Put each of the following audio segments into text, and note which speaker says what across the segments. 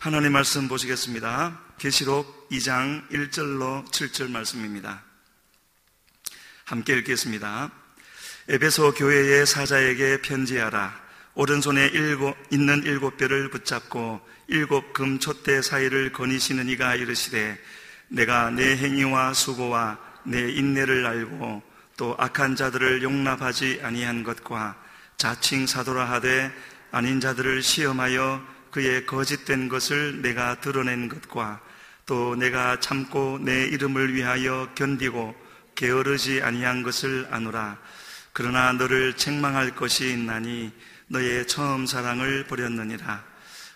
Speaker 1: 하나님 말씀 보시겠습니다. 계시록 2장 1절로 7절 말씀입니다. 함께 읽겠습니다. 에베소 교회의 사자에게 편지하라. 오른손에 있는 7뼈를 붙잡고 7 금 촛대 사이를 거니시는 이가 이르시되, 내가 내 행위와 수고와 내 인내를 알고 또 악한 자들을 용납하지 아니한 것과 자칭 사도라 하되 아닌 자들을 시험하여 그의 거짓된 것을 내가 드러낸 것과 또 내가 참고 내 이름을 위하여 견디고 게으르지 아니한 것을 아노라. 그러나 너를 책망할 것이 있나니 너의 처음 사랑을 버렸느니라.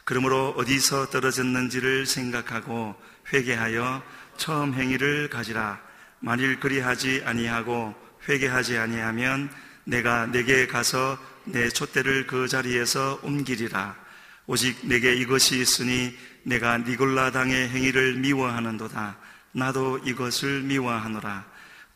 Speaker 1: 그러므로 어디서 떨어졌는지를 생각하고 회개하여 처음 행위를 가지라. 만일 그리하지 아니하고 회개하지 아니하면 내가 내게 가서 내 촛대를 그 자리에서 옮기리라. 오직 내게 이것이 있으니 내가 니골라 당의 행위를 미워하는도다. 나도 이것을 미워하노라.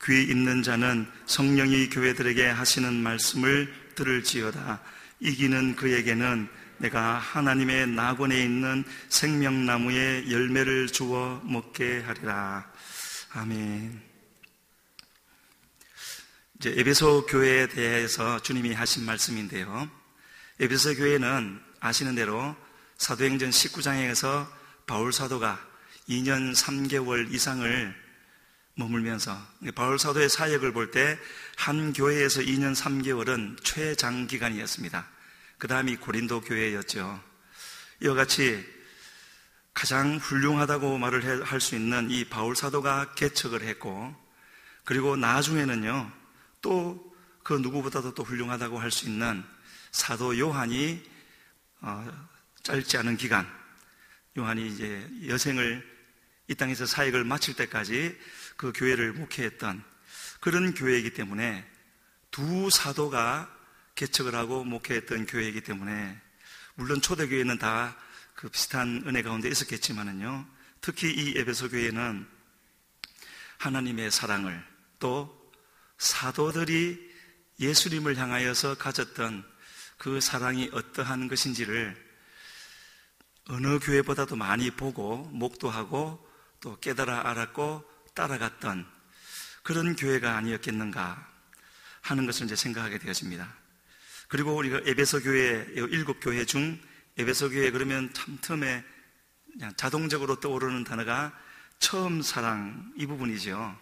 Speaker 1: 귀 있는 자는 성령이 교회들에게 하시는 말씀을 들을지어다. 이기는 그에게는 내가 하나님의 낙원에 있는 생명나무의 열매를 주어 먹게 하리라. 아멘. 이제 에베소 교회에 대해서 주님이 하신 말씀인데요. 에베소 교회는 아시는 대로 사도행전 19장에서 바울 사도가 2년 3개월 이상을 머물면서, 바울 사도의 사역을 볼 때 한 교회에서 2년 3개월은 최장기간이었습니다. 그 다음이 고린도 교회였죠. 이와 같이 가장 훌륭하다고 말을 할 수 있는 이 바울 사도가 개척을 했고, 그리고 나중에는요 또 그 누구보다도 또 훌륭하다고 할 수 있는 사도 요한이 짧지 않은 기간, 요한이 이제 여생을 이 땅에서 사역을 마칠 때까지 그 교회를 목회했던 그런 교회이기 때문에, 두 사도가 개척을 하고 목회했던 교회이기 때문에, 물론 초대교회는 다 그 비슷한 은혜 가운데 있었겠지만은요, 특히 이 에베소 교회는 하나님의 사랑을, 또 사도들이 예수님을 향하여서 가졌던 그 사랑이 어떠한 것인지를 어느 교회보다도 많이 보고 목도하고 또 깨달아 알았고 따라갔던 그런 교회가 아니었겠는가 하는 것을 이제 생각하게 되었습니다. 그리고 우리가 에베소 교회 7교회 중 에베소 교회 그러면 참 처음에 그냥 자동적으로 떠오르는 단어가 처음 사랑, 이 부분이죠.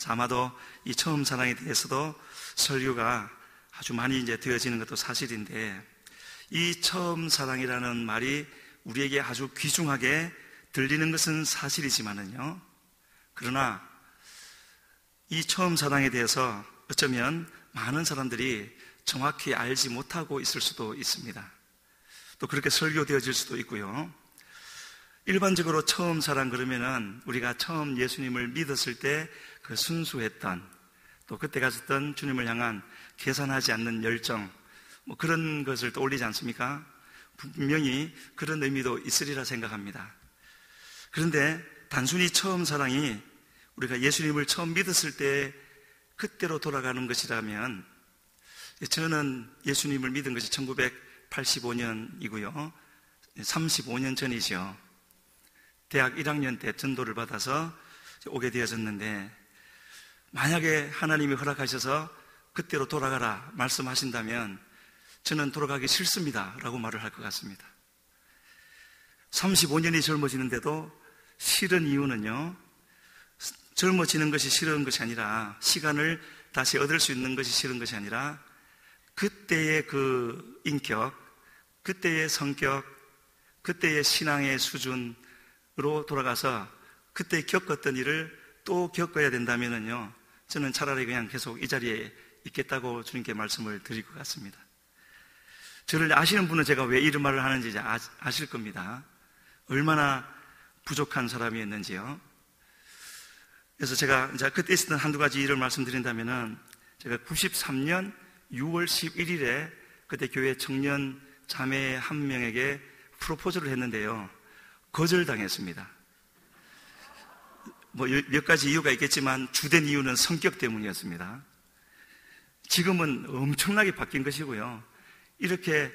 Speaker 1: 아마도 이 처음 사랑에 대해서도 설교가 아주 많이 이제 되어지는 것도 사실인데, 이 처음 사랑이라는 말이 우리에게 아주 귀중하게 들리는 것은 사실이지만은요, 그러나 이 처음 사랑에 대해서 어쩌면 많은 사람들이 정확히 알지 못하고 있을 수도 있습니다. 또 그렇게 설교되어질 수도 있고요. 일반적으로 처음 사랑 그러면은 우리가 처음 예수님을 믿었을 때 그 순수했던, 또 그때 가졌던 주님을 향한 계산하지 않는 열정, 뭐 그런 것을 떠올리지 않습니까? 분명히 그런 의미도 있으리라 생각합니다. 그런데 단순히 처음 사랑이 우리가 예수님을 처음 믿었을 때 그때로 돌아가는 것이라면, 저는 예수님을 믿은 것이 1985년이고요 35년 전이죠. 대학 1학년 때 전도를 받아서 오게 되어졌는데, 만약에 하나님이 허락하셔서 그때로 돌아가라 말씀하신다면 저는 돌아가기 싫습니다 라고 말을 할 것 같습니다. 35년이 젊어지는데도 싫은 이유는요, 젊어지는 것이 싫은 것이 아니라, 시간을 다시 얻을 수 있는 것이 싫은 것이 아니라, 그때의 그 인격, 그때의 성격, 그때의 신앙의 수준으로 돌아가서 그때 겪었던 일을 또 겪어야 된다면은요, 저는 차라리 그냥 계속 이 자리에 있겠다고 주님께 말씀을 드릴 것 같습니다. 저를 아시는 분은 제가 왜 이런 말을 하는지 아실 겁니다. 얼마나 부족한 사람이었는지요. 그래서 제가 이제 그때 있었던 한두 가지 일을 말씀드린다면은, 제가 93년 6월 11일에 그때 교회 청년 자매 한 명에게 프로포즈를 했는데요, 거절당했습니다. 뭐 몇 가지 이유가 있겠지만 주된 이유는 성격 때문이었습니다. 지금은 엄청나게 바뀐 것이고요, 이렇게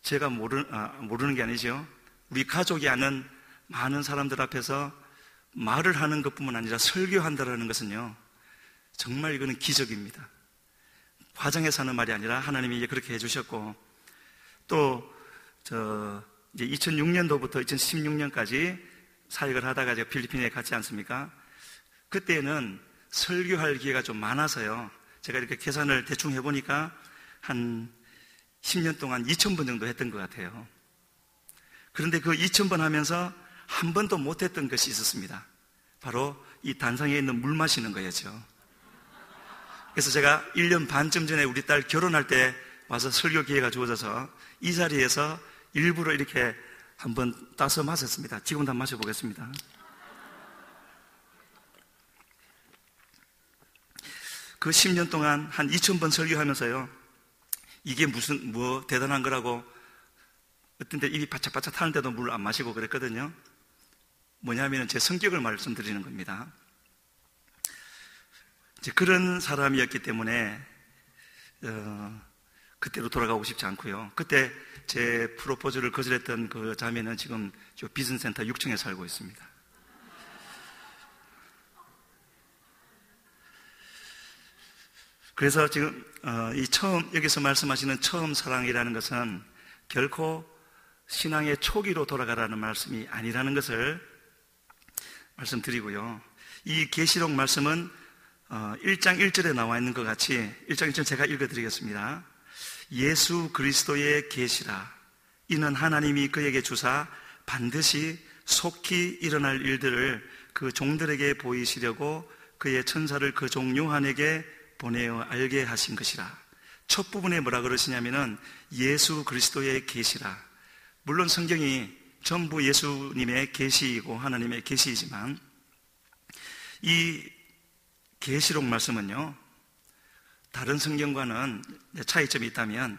Speaker 1: 제가 모르는 게 아니죠. 우리 가족이 아는 많은 사람들 앞에서 말을 하는 것뿐만 아니라 설교한다는 것은요, 정말 이거는 기적입니다. 과장해서 하는 말이 아니라 하나님이 이제 그렇게 해주셨고, 또 이제 2006년도부터 2016년까지 사역을 하다가 제가 필리핀에 갔지 않습니까? 그때는 설교할 기회가 좀 많아서요, 제가 이렇게 계산을 대충 해보니까 한 10년 동안 2,000번 정도 했던 것 같아요. 그런데 그 2,000번 하면서 한 번도 못했던 것이 있었습니다. 바로 이 단상에 있는 물 마시는 거였죠. 그래서 제가 1년 반쯤 전에 우리 딸 결혼할 때 와서 설교 기회가 주어져서 이 자리에서 일부러 이렇게 한번 따서 마셨습니다. 지금도 한번 마셔보겠습니다. 그 10년 동안 한 2,000번 설교하면서요, 이게 뭐 대단한 거라고 어떤 때 입이 바짝바짝 타는데도 물 안 마시고 그랬거든요. 뭐냐면 제 성격을 말씀드리는 겁니다. 이제 그런 사람이었기 때문에 그때로 돌아가고 싶지 않고요. 그때 제 프로포즈를 거절했던 그 자매는 지금 저 비전센터 6층에 살고 있습니다. 그래서 지금 여기서 말씀하시는 처음 사랑이라는 것은 결코 신앙의 초기로 돌아가라는 말씀이 아니라는 것을 말씀드리고요. 이 계시록 말씀은 1장 1절에 나와 있는 것 같이 1장 1절 제가 읽어드리겠습니다. 예수 그리스도의 계시라. 이는 하나님이 그에게 주사 반드시 속히 일어날 일들을 그 종들에게 보이시려고 그의 천사를 그 종 요한에게 보내어 알게 하신 것이라. 첫 부분에 뭐라 그러시냐면은 예수 그리스도의 계시라. 물론 성경이 전부 예수님의 계시이고 하나님의 계시이지만 이 계시록 말씀은요, 다른 성경과는 차이점이 있다면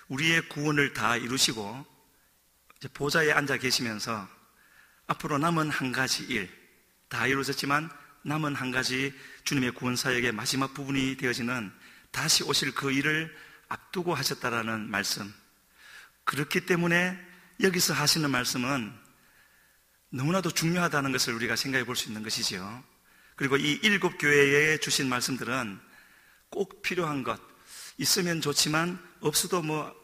Speaker 1: 우리의 구원을 다 이루시고 이제 보좌에 앉아 계시면서 앞으로 남은 한 가지 일, 다 이루어졌지만 남은 한 가지 주님의 구원 사역의 마지막 부분이 되어지는 다시 오실 그 일을 앞두고 하셨다라는 말씀. 그렇기 때문에 여기서 하시는 말씀은 너무나도 중요하다는 것을 우리가 생각해 볼 수 있는 것이지요. 그리고 이 7 교회에 주신 말씀들은 꼭 필요한 것, 있으면 좋지만 없어도 뭐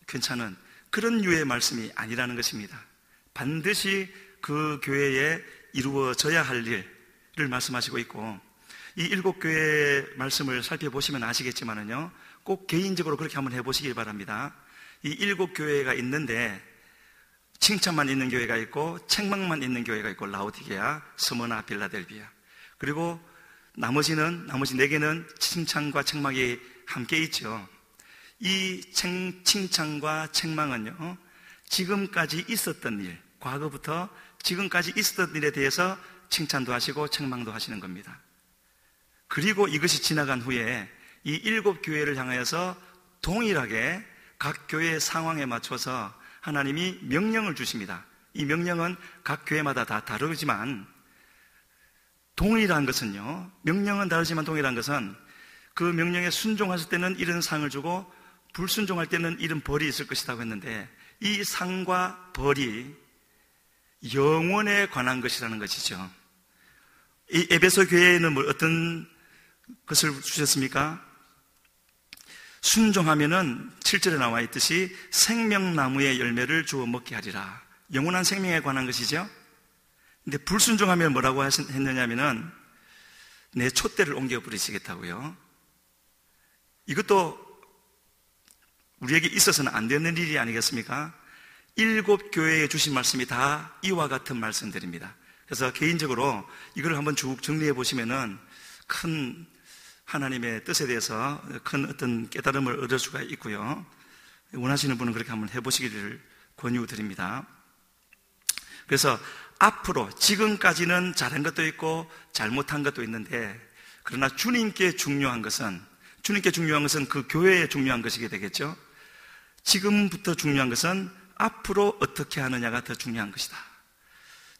Speaker 1: 괜찮은 그런 류의 말씀이 아니라는 것입니다. 반드시 그 교회에 이루어져야 할 일을 말씀하시고 있고, 이 7 교회의 말씀을 살펴보시면 아시겠지만은요, 꼭 개인적으로 그렇게 한번 해보시길 바랍니다. 이 7 교회가 있는데 칭찬만 있는 교회가 있고 책망만 있는 교회가 있고, 라오디게아, 스무나, 빌라델비아. 그리고 나머지 4개는 칭찬과 책망이 함께 있죠. 이 칭찬과 책망은요, 지금까지 있었던 일, 과거부터 지금까지 있었던 일에 대해서 칭찬도 하시고 책망도 하시는 겁니다. 그리고 이것이 지나간 후에 이 7 교회를 향하여서 동일하게 각 교회의 상황에 맞춰서 하나님이 명령을 주십니다. 이 명령은 각 교회마다 다 다르지만 동일한 것은요, 명령은 다르지만 동일한 것은 그 명령에 순종하실 때는 이런 상을 주고 불순종할 때는 이런 벌이 있을 것이라고 했는데, 이 상과 벌이 영원에 관한 것이라는 것이죠. 이 에베소 교회에는 어떤 것을 주셨습니까? 순종하면은 7절에 나와 있듯이 생명나무의 열매를 주어 먹게 하리라. 영원한 생명에 관한 것이죠. 근데 불순종하면 뭐라고 했느냐면은 내 촛대를 옮겨 버리시겠다고요. 이것도 우리에게 있어서는 안 되는 일이 아니겠습니까? 7 교회에 주신 말씀이 다 이와 같은 말씀들입니다. 그래서 개인적으로 이걸 한번 쭉 정리해 보시면은 큰 하나님의 뜻에 대해서 큰 어떤 깨달음을 얻을 수가 있고요. 원하시는 분은 그렇게 한번 해보시기를 권유드립니다. 그래서 앞으로, 지금까지는 잘한 것도 있고 잘못한 것도 있는데, 그러나 주님께 중요한 것은 그 교회에 중요한 것이게 되겠죠. 지금부터 중요한 것은 앞으로 어떻게 하느냐가 더 중요한 것이다.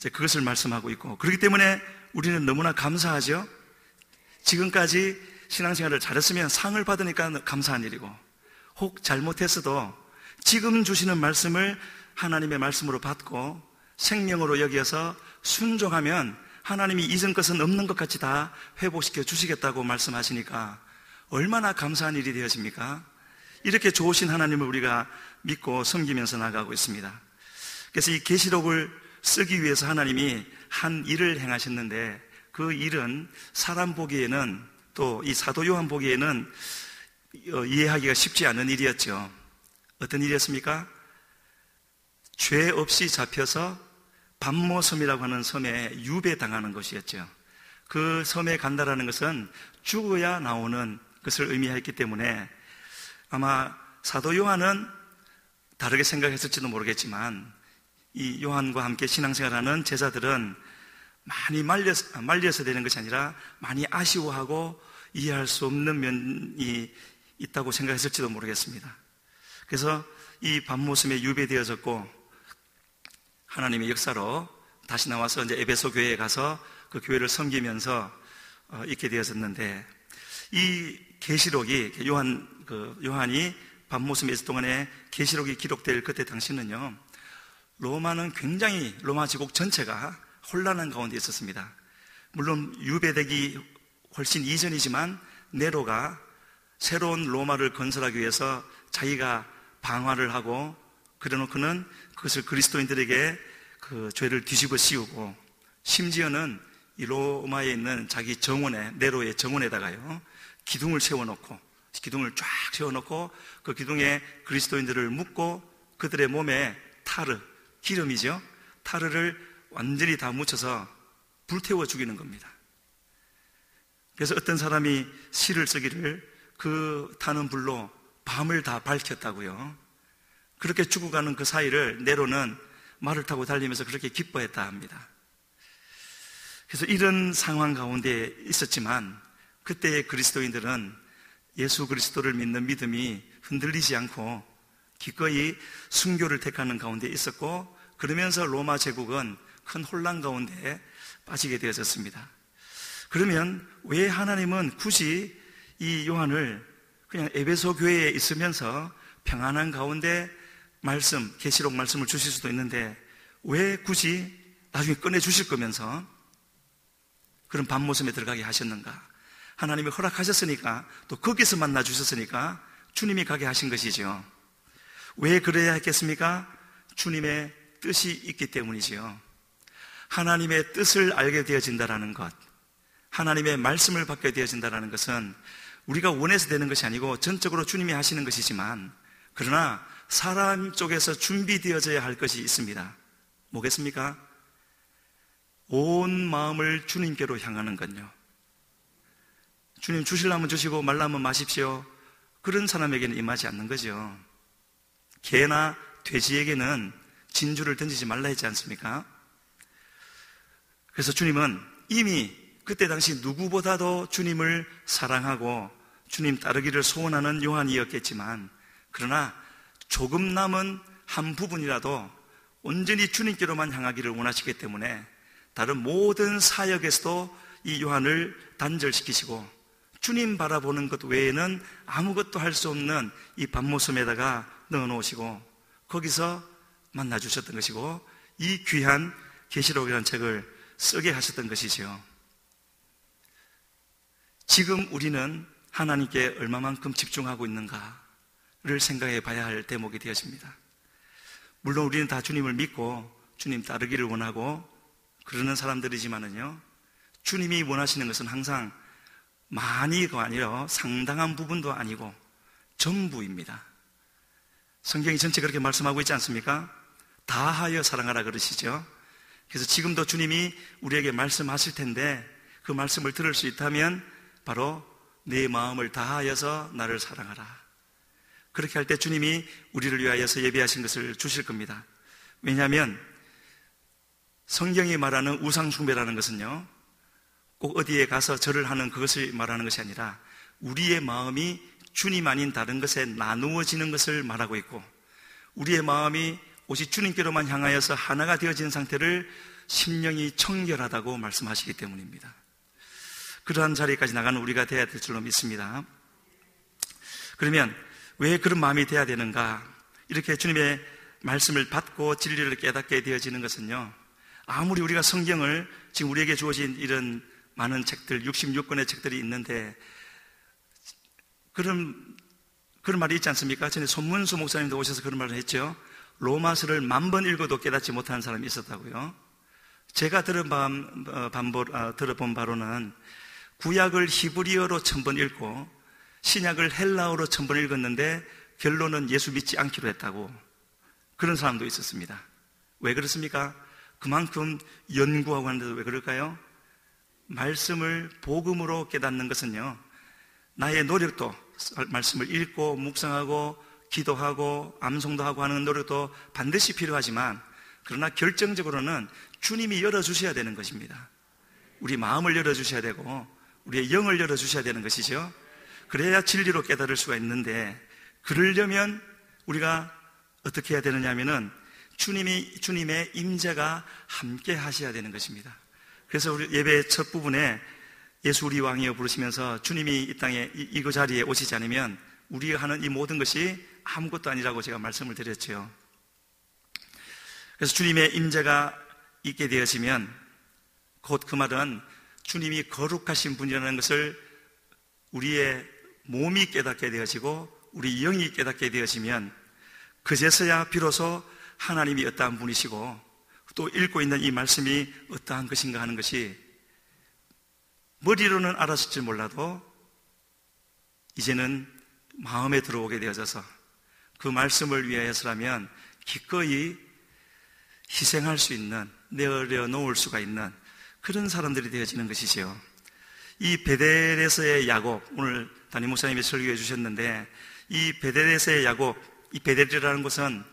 Speaker 1: 그것을 말씀하고 있고, 그렇기 때문에 우리는 너무나 감사하죠. 지금까지 신앙생활을 잘했으면 상을 받으니까 감사한 일이고, 혹 잘못했어도 지금 주시는 말씀을 하나님의 말씀으로 받고 생명으로 여겨서 순종하면 하나님이 잊은 것은 없는 것 같이 다 회복시켜 주시겠다고 말씀하시니까 얼마나 감사한 일이 되어집니까? 이렇게 좋으신 하나님을 우리가 믿고 섬기면서 나가고 있습니다. 그래서 이 계시록을 쓰기 위해서 하나님이 한 일을 행하셨는데, 그 일은 사람 보기에는, 또 이 사도 요한 보기에는 이해하기가 쉽지 않은 일이었죠. 어떤 일이었습니까? 죄 없이 잡혀서 밤모섬이라고 하는 섬에 유배당하는 것이었죠. 그 섬에 간다라는 것은 죽어야 나오는 것을 의미했기 때문에 아마 사도 요한은 다르게 생각했을지도 모르겠지만, 이 요한과 함께 신앙생활하는 제자들은 많이 말려서 되는 것이 아니라 많이 아쉬워하고 이해할 수 없는 면이 있다고 생각했을지도 모르겠습니다. 그래서 이 밤모섬에 유배되어졌고, 하나님의 역사로 다시 나와서 이제 에베소 교회에 가서 그 교회를 섬기면서 있게 되었었는데, 이 계시록이 요한이 밤모섬에 있을 동안에 계시록이 기록될 그때 당시는요, 로마는 굉장히, 로마 제국 전체가 혼란한 가운데 있었습니다. 물론 유배되기 훨씬 이전이지만 네로가 새로운 로마를 건설하기 위해서 자기가 방화를 하고, 그래놓고는 그것을 그리스도인들에게 그 죄를 뒤집어 씌우고, 심지어는 이 로마에 있는 자기 정원에, 네로의 정원에다가요, 기둥을 세워놓고, 기둥을 쫙 세워놓고 그 기둥에 그리스도인들을 묶고 그들의 몸에 타르, 기름이죠, 타르를 완전히 다 묻혀서 불태워 죽이는 겁니다. 그래서 어떤 사람이 시를 쓰기를 그 타는 불로 밤을 다 밝혔다고요. 그렇게 죽어가는 그 사이를 네로는 말을 타고 달리면서 그렇게 기뻐했다 합니다. 그래서 이런 상황 가운데 있었지만, 그때의 그리스도인들은 예수 그리스도를 믿는 믿음이 흔들리지 않고 기꺼이 순교를 택하는 가운데 있었고, 그러면서 로마 제국은 큰 혼란 가운데 빠지게 되어졌습니다. 그러면 왜 하나님은 굳이 이 요한을 그냥 에베소 교회에 있으면서 평안한 가운데 말씀, 계시록 말씀을 주실 수도 있는데, 왜 굳이 나중에 꺼내 주실 거면서 그런 밤모섬에 들어가게 하셨는가? 하나님이 허락하셨으니까, 또 거기서 만나 주셨으니까 주님이 가게 하신 것이죠. 왜 그래야 했겠습니까? 주님의 뜻이 있기 때문이지요. 하나님의 뜻을 알게 되어진다는 것, 하나님의 말씀을 받게 되어진다는 것은 우리가 원해서 되는 것이 아니고 전적으로 주님이 하시는 것이지만, 그러나 사람 쪽에서 준비되어져야 할 것이 있습니다. 뭐겠습니까? 온 마음을 주님께로 향하는 건요. 주님 주시려면 주시고 말라면 마십시오. 그런 사람에게는 임하지 않는 거죠. 개나 돼지에게는 진주를 던지지 말라 했지 않습니까? 그래서 주님은 이미 그때 당시 누구보다도 주님을 사랑하고 주님 따르기를 소원하는 요한이었겠지만, 그러나 조금 남은 한 부분이라도 온전히 주님께로만 향하기를 원하시기 때문에 다른 모든 사역에서도 이 요한을 단절시키시고, 주님 바라보는 것 외에는 아무것도 할 수 없는 이 밤모섬에다가 넣어놓으시고 거기서 만나주셨던 것이고, 이 귀한 계시록이라는 책을 쓰게 하셨던 것이지요. 지금 우리는 하나님께 얼마만큼 집중하고 있는가를 생각해 봐야 할 대목이 되어집니다. 물론 우리는 다 주님을 믿고 주님 따르기를 원하고 그러는 사람들이지만은요, 주님이 원하시는 것은 항상 많이가 아니라 상당한 부분도 아니고 전부입니다. 성경이 전체 그렇게 말씀하고 있지 않습니까? 다하여 사랑하라 그러시죠. 그래서 지금도 주님이 우리에게 말씀하실 텐데, 그 말씀을 들을 수 있다면 바로 내 마음을 다하여서 나를 사랑하라. 그렇게 할 때 주님이 우리를 위하여서 예비하신 것을 주실 겁니다. 왜냐하면 성경이 말하는 우상숭배라는 것은요, 꼭 어디에 가서 절을 하는 그것을 말하는 것이 아니라 우리의 마음이 주님 아닌 다른 것에 나누어지는 것을 말하고 있고, 우리의 마음이 오직 주님께로만 향하여서 하나가 되어진 상태를 심령이 청결하다고 말씀하시기 때문입니다. 그러한 자리까지 나가는 우리가 되어야 될 줄로 믿습니다. 그러면 왜 그런 마음이 되어야 되는가? 이렇게 주님의 말씀을 받고 진리를 깨닫게 되어지는 것은요, 아무리 우리가 성경을 지금 우리에게 주어진 이런 많은 책들, 66권의 책들이 있는데, 그런 말이 있지 않습니까? 전에 손문수 목사님도 오셔서 그런 말을 했죠. 로마서를 10,000번 읽어도 깨닫지 못하는 사람이 있었다고요. 제가 들어본 바로는 구약을 히브리어로 1000번 읽고 신약을 헬라어로 1000번 읽었는데 결론은 예수 믿지 않기로 했다고, 그런 사람도 있었습니다. 왜 그렇습니까? 그만큼 연구하고 하는데도 왜 그럴까요? 말씀을 복음으로 깨닫는 것은요, 나의 노력도, 말씀을 읽고 묵상하고 기도하고 암송도 하고 하는 노력도 반드시 필요하지만, 그러나 결정적으로는 주님이 열어주셔야 되는 것입니다. 우리 마음을 열어주셔야 되고 우리의 영을 열어주셔야 되는 것이죠. 그래야 진리로 깨달을 수가 있는데, 그러려면 우리가 어떻게 해야 되느냐 하면은 주님의 임재가 함께 하셔야 되는 것입니다. 그래서 우리 예배 첫 부분에 예수 우리 왕이여 부르시면서 주님이 이 땅에 이 자리에 오시지 않으면 우리가 하는 이 모든 것이 아무것도 아니라고 제가 말씀을 드렸죠. 그래서 주님의 임재가 있게 되어지면 곧 그 말은 주님이 거룩하신 분이라는 것을 우리의 몸이 깨닫게 되어지고 우리 영이 깨닫게 되어지면 그제서야 비로소 하나님이 어떠한 분이시고 또 읽고 있는 이 말씀이 어떠한 것인가 하는 것이 머리로는 알았을지 몰라도 이제는 마음에 들어오게 되어져서 그 말씀을 위하여서라면 기꺼이 희생할 수 있는, 내어놓을 수가 있는 그런 사람들이 되어지는 것이지요. 이 베델에서의 야곱, 오늘 담임 목사님이 설교해 주셨는데, 이 베델에서의 야곱, 이 베델이라는 곳은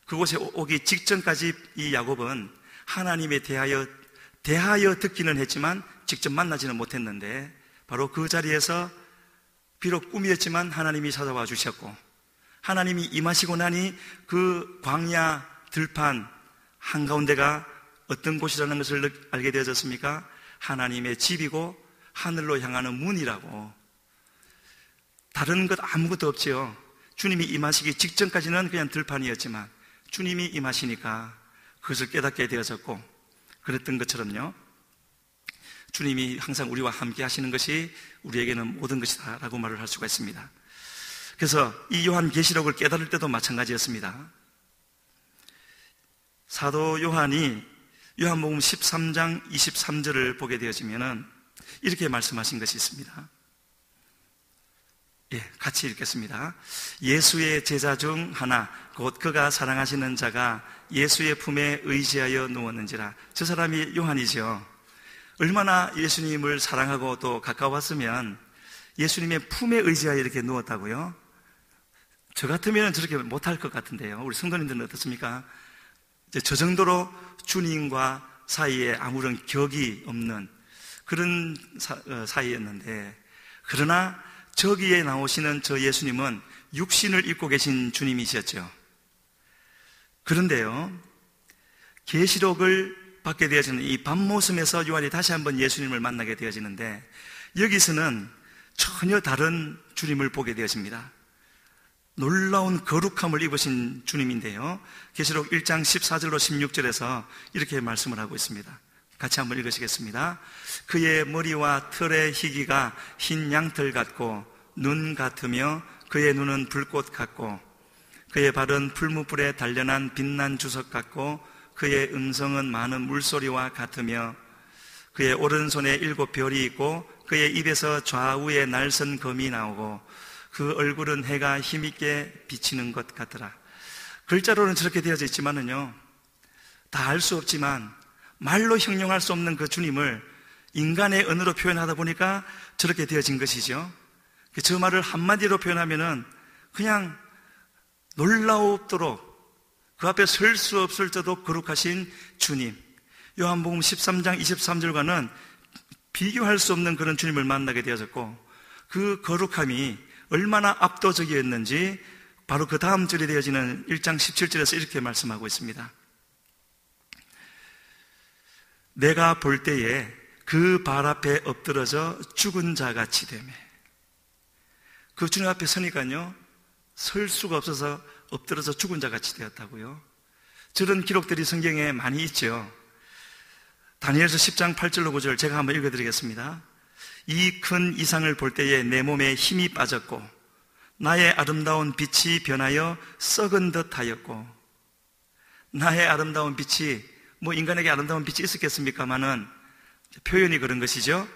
Speaker 1: 그곳에 오기 직전까지 이 야곱은 하나님에 대하여 듣기는 했지만 직접 만나지는 못했는데, 바로 그 자리에서 비록 꿈이었지만 하나님이 찾아와 주셨고, 하나님이 임하시고 나니 그 광야 들판 한가운데가 어떤 곳이라는 것을 알게 되어졌습니까? 하나님의 집이고 하늘로 향하는 문이라고. 다른 것 아무것도 없지요. 주님이 임하시기 직전까지는 그냥 들판이었지만 주님이 임하시니까 그것을 깨닫게 되어졌고, 그랬던 것처럼요, 주님이 항상 우리와 함께 하시는 것이 우리에게는 모든 것이다 라고 말을 할 수가 있습니다. 그래서 이 요한계시록을 깨달을 때도 마찬가지였습니다. 사도 요한이 요한복음 13장 23절을 보게 되어지면은 이렇게 말씀하신 것이 있습니다. 같이 읽겠습니다. 예수의 제자 중 하나, 곧 그가 사랑하시는 자가 예수의 품에 의지하여 누웠는지라. 저 사람이 요한이죠. 얼마나 예수님을 사랑하고 또 가까웠으면 예수님의 품에 의지하여 이렇게 누웠다고요? 저 같으면 저렇게 못할 것 같은데요. 우리 성도님들은 어떻습니까? 저 정도로 주님과 사이에 아무런 격이 없는 그런 사이였는데, 그러나 저기에 나오시는 저 예수님은 육신을 입고 계신 주님이셨죠. 그런데요, 계시록을 받게 되어지는 이 밤모섬에서 요한이 다시 한번 예수님을 만나게 되어지는데, 여기서는 전혀 다른 주님을 보게 되어집니다. 놀라운 거룩함을 입으신 주님인데요, 계시록 1장 14절로 16절에서 이렇게 말씀을 하고 있습니다. 같이 한번 읽으시겠습니다. 그의 머리와 털의 희기가 흰 양털 같고 눈 같으며 그의 눈은 불꽃 같고 그의 발은 풀무불에 단련한 빛난 주석 같고 그의 음성은 많은 물소리와 같으며 그의 오른손에 7 별이 있고 그의 입에서 좌우에 날선 검이 나오고 그 얼굴은 해가 힘있게 비치는 것 같더라. 글자로는 저렇게 되어져 있지만은요, 다 알 수 없지만 말로 형용할 수 없는 그 주님을 인간의 언어로 표현하다 보니까 저렇게 되어진 것이죠. 저 말을 한마디로 표현하면은 그냥 놀라우도록 그 앞에 설 수 없을 정도로 거룩하신 주님, 요한복음 13장 23절과는 비교할 수 없는 그런 주님을 만나게 되어졌고, 그 거룩함이 얼마나 압도적이었는지 바로 그 다음 절에 되어지는 1장 17절에서 이렇게 말씀하고 있습니다. 내가 볼 때에 그 발 앞에 엎드러져 죽은 자같이 되매. 그 주님 앞에 서니까요, 설 수가 없어서 엎드러져 죽은 자같이 되었다고요. 저런 기록들이 성경에 많이 있죠. 다니엘서 10장 8절로 9절 제가 한번 읽어드리겠습니다. 이 큰 이상을 볼 때에 내 몸에 힘이 빠졌고 나의 아름다운 빛이 변하여 썩은 듯 하였고, 나의 아름다운 빛이, 인간에게 아름다운 빛이 있었겠습니까마는 표현이 그런 것이죠.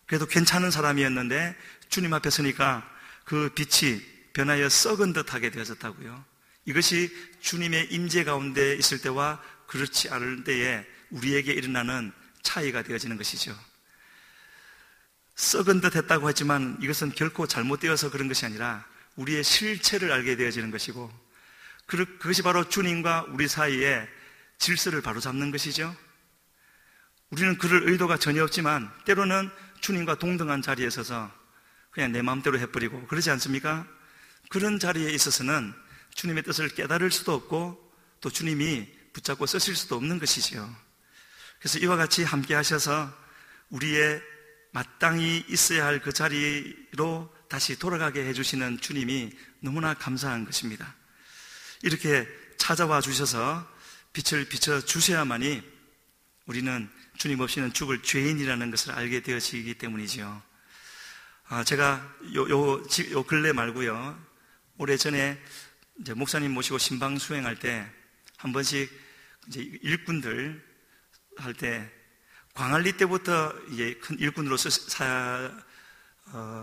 Speaker 1: 그래도 괜찮은 사람이었는데 주님 앞에 서니까 그 빛이 변하여 썩은 듯 하게 되어졌다고요. 이것이 주님의 임재 가운데 있을 때와 그렇지 않을 때에 우리에게 일어나는 차이가 되어지는 것이죠. 썩은 듯 했다고 했지만 이것은 결코 잘못되어서 그런 것이 아니라 우리의 실체를 알게 되어지는 것이고, 그것이 바로 주님과 우리 사이에 질서를 바로잡는 것이죠. 우리는 그럴 의도가 전혀 없지만 때로는 주님과 동등한 자리에 서서 그냥 내 마음대로 해버리고 그러지 않습니까? 그런 자리에 있어서는 주님의 뜻을 깨달을 수도 없고 또 주님이 붙잡고 쓰실 수도 없는 것이지요. 그래서 이와 같이 함께 하셔서 우리의 마땅히 있어야 할 그 자리로 다시 돌아가게 해주시는 주님이 너무나 감사한 것입니다. 이렇게 찾아와 주셔서 빛을 비춰주셔야만이 우리는 주님 없이는 죽을 죄인이라는 것을 알게 되어지기 때문이지요. 제가 요 근래 말고요, 오래전에 이제 목사님 모시고 신방 수행할 때 한 번씩 이제 일꾼들 할 때 광안리 때부터 이제 큰 일꾼으로서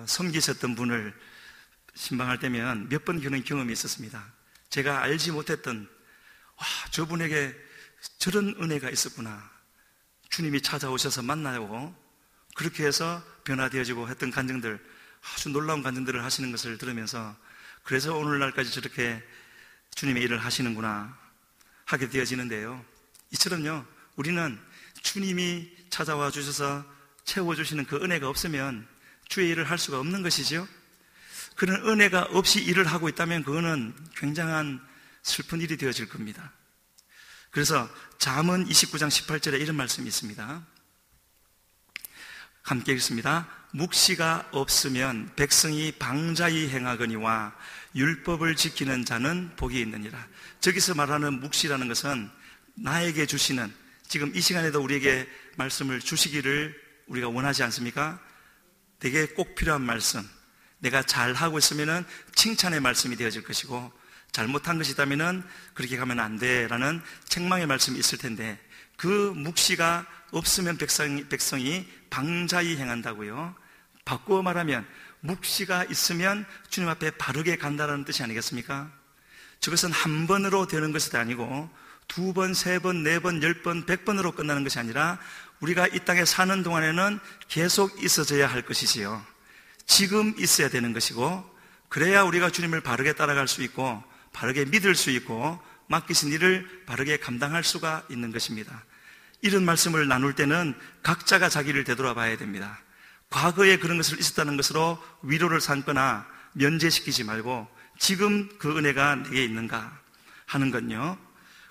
Speaker 1: 섬기셨던 분을 신방할 때면 몇 번 그런 경험이 있었습니다. 제가 알지 못했던, 저분에게 저런 은혜가 있었구나. 주님이 찾아오셔서 만나고 그렇게 해서 변화되어지고 했던 간증들, 아주 놀라운 간증들을 하시는 것을 들으면서 그래서 오늘날까지 저렇게 주님의 일을 하시는구나 하게 되어지는데요. 이처럼요, 우리는 주님이 찾아와 주셔서 채워주시는 그 은혜가 없으면 주의 일을 할 수가 없는 것이죠. 그런 은혜가 없이 일을 하고 있다면 그거는 굉장한 슬픈 일이 되어질 겁니다. 그래서 잠언 29장 18절에 이런 말씀이 있습니다. 함께 읽습니다. 묵시가 없으면 백성이 방자히 행하거니와 율법을 지키는 자는 복이 있느니라. 저기서 말하는 묵시라는 것은 나에게 주시는, 지금 이 시간에도 우리에게 말씀을 주시기를 우리가 원하지 않습니까? 되게 꼭 필요한 말씀, 내가 잘하고 있으면 칭찬의 말씀이 되어질 것이고 잘못한 것이 있다면 그렇게 가면 안 돼라는 책망의 말씀이 있을 텐데, 그 묵시가 없으면 백성이 방자히 행한다고요. 바꾸어 말하면 묵시가 있으면 주님 앞에 바르게 간다는 뜻이 아니겠습니까? 저것은 한 번으로 되는 것이 아니고 두 번, 세 번, 네 번, 10번, 100번으로 끝나는 것이 아니라 우리가 이 땅에 사는 동안에는 계속 있어져야 할 것이지요. 지금 있어야 되는 것이고, 그래야 우리가 주님을 바르게 따라갈 수 있고 바르게 믿을 수 있고 맡기신 일을 바르게 감당할 수가 있는 것입니다. 이런 말씀을 나눌 때는 각자가 자기를 되돌아 봐야 됩니다. 과거에 그런 것을 있었다는 것으로 위로를 삼거나 면제시키지 말고 지금 그 은혜가 내게 있는가 하는 건요.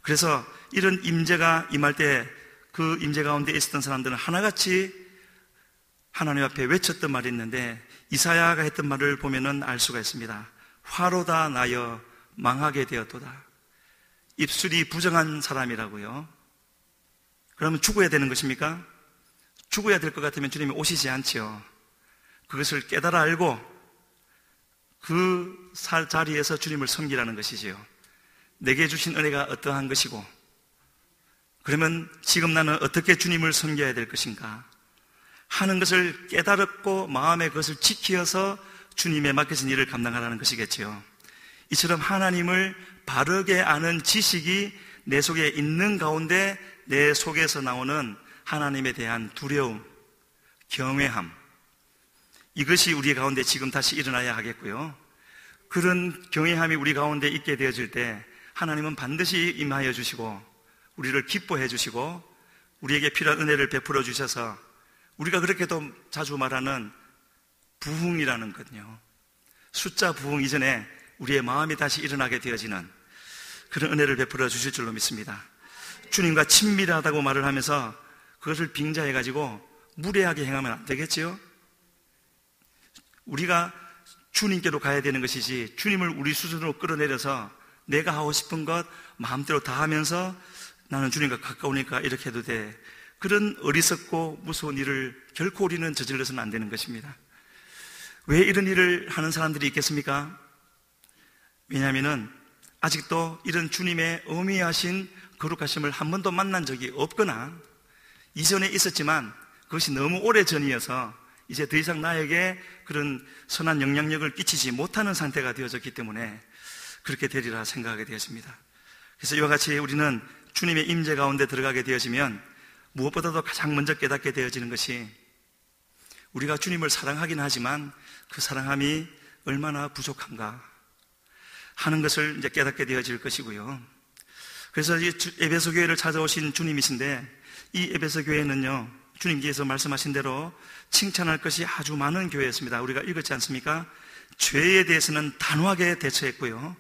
Speaker 1: 그래서 이런 임재가 임할 때 그 임재 가운데 있었던 사람들은 하나같이 하나님 앞에 외쳤던 말이 있는데, 이사야가 했던 말을 보면은 알 수가 있습니다. 화로다 나여 망하게 되었도다. 입술이 부정한 사람이라고요. 그러면 죽어야 되는 것입니까? 죽어야 될 것 같으면 주님이 오시지 않지요. 그것을 깨달아 알고 그 자리에서 주님을 섬기라는 것이지요. 내게 주신 은혜가 어떠한 것이고, 그러면 지금 나는 어떻게 주님을 섬겨야 될 것인가 하는 것을 깨달았고 마음에 그것을 지키어서 주님의 맡겨진 일을 감당하라는 것이겠지요. 이처럼 하나님을 바르게 아는 지식이 내 속에 있는 가운데 내 속에서 나오는 하나님에 대한 두려움, 경외함, 이것이 우리 가운데 지금 다시 일어나야 하겠고요. 그런 경외함이 우리 가운데 있게 되어질 때 하나님은 반드시 임하여 주시고 우리를 기뻐해 주시고 우리에게 필요한 은혜를 베풀어 주셔서 우리가 그렇게도 자주 말하는 부흥이라는 것요, 숫자 부흥 이전에 우리의 마음이 다시 일어나게 되어지는 그런 은혜를 베풀어 주실 줄로 믿습니다. 주님과 친밀하다고 말을 하면서 그것을 빙자해가지고 무례하게 행하면 안 되겠지요? 우리가 주님께로 가야 되는 것이지 주님을 우리 수준으로 끌어내려서 내가 하고 싶은 것 마음대로 다 하면서 나는 주님과 가까우니까 이렇게 해도 돼. 그런 어리석고 무서운 일을 결코 우리는 저질러서는 안 되는 것입니다. 왜 이런 일을 하는 사람들이 있겠습니까? 왜냐하면 아직도 이런 주님의 어미하신 거룩하심을 한 번도 만난 적이 없거나 이전에 있었지만 그것이 너무 오래 전이어서 이제 더 이상 나에게 그런 선한 영향력을 끼치지 못하는 상태가 되어졌기 때문에 그렇게 되리라 생각하게 되었습니다. 그래서 이와 같이 우리는 주님의 임재 가운데 들어가게 되어지면 무엇보다도 가장 먼저 깨닫게 되어지는 것이 우리가 주님을 사랑하긴 하지만 그 사랑함이 얼마나 부족한가 하는 것을 이제 깨닫게 되어질 것이고요. 그래서 이 에베소 교회를 찾아오신 주님이신데 이 에베소 교회는요, 주님께서 말씀하신 대로 칭찬할 것이 아주 많은 교회였습니다. 우리가 읽었지 않습니까? 죄에 대해서는 단호하게 대처했고요.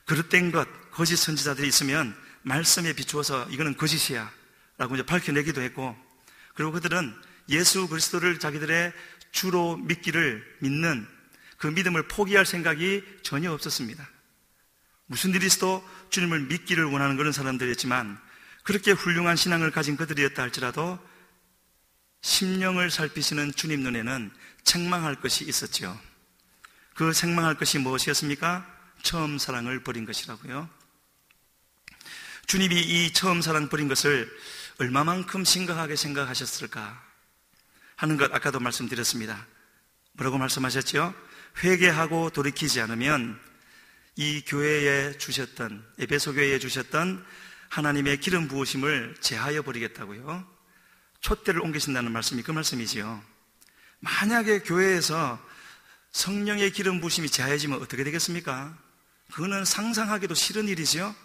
Speaker 1: 그릇된 것, 거짓 선지자들이 있으면 말씀에 비추어서 이거는 거짓이야 라고 이제 밝혀내기도 했고, 그리고 그들은 예수 그리스도를 자기들의 주로 믿는 그 믿음을 포기할 생각이 전혀 없었습니다. 무슨 일이 있어도 주님을 믿기를 원하는 그런 사람들이었지만 그렇게 훌륭한 신앙을 가진 그들이었다 할지라도 심령을 살피시는 주님 눈에는 책망할 것이 있었죠. 그 책망할 것이 무엇이었습니까? 처음 사랑을 버린 것이라고요. 주님이 이 처음 사랑 버린 것을 얼마만큼 심각하게 생각하셨을까 하는 것 아까도 말씀드렸습니다. 뭐라고 말씀하셨죠? 회개하고 돌이키지 않으면 이 교회에 주셨던, 에베소 교회에 주셨던 하나님의 기름 부으심을 제하여 버리겠다고요. 촛대를 옮기신다는 말씀이 그 말씀이지요. 만약에 교회에서 성령의 기름 부으심이 제하여지면 어떻게 되겠습니까? 그거는 상상하기도 싫은 일이지요.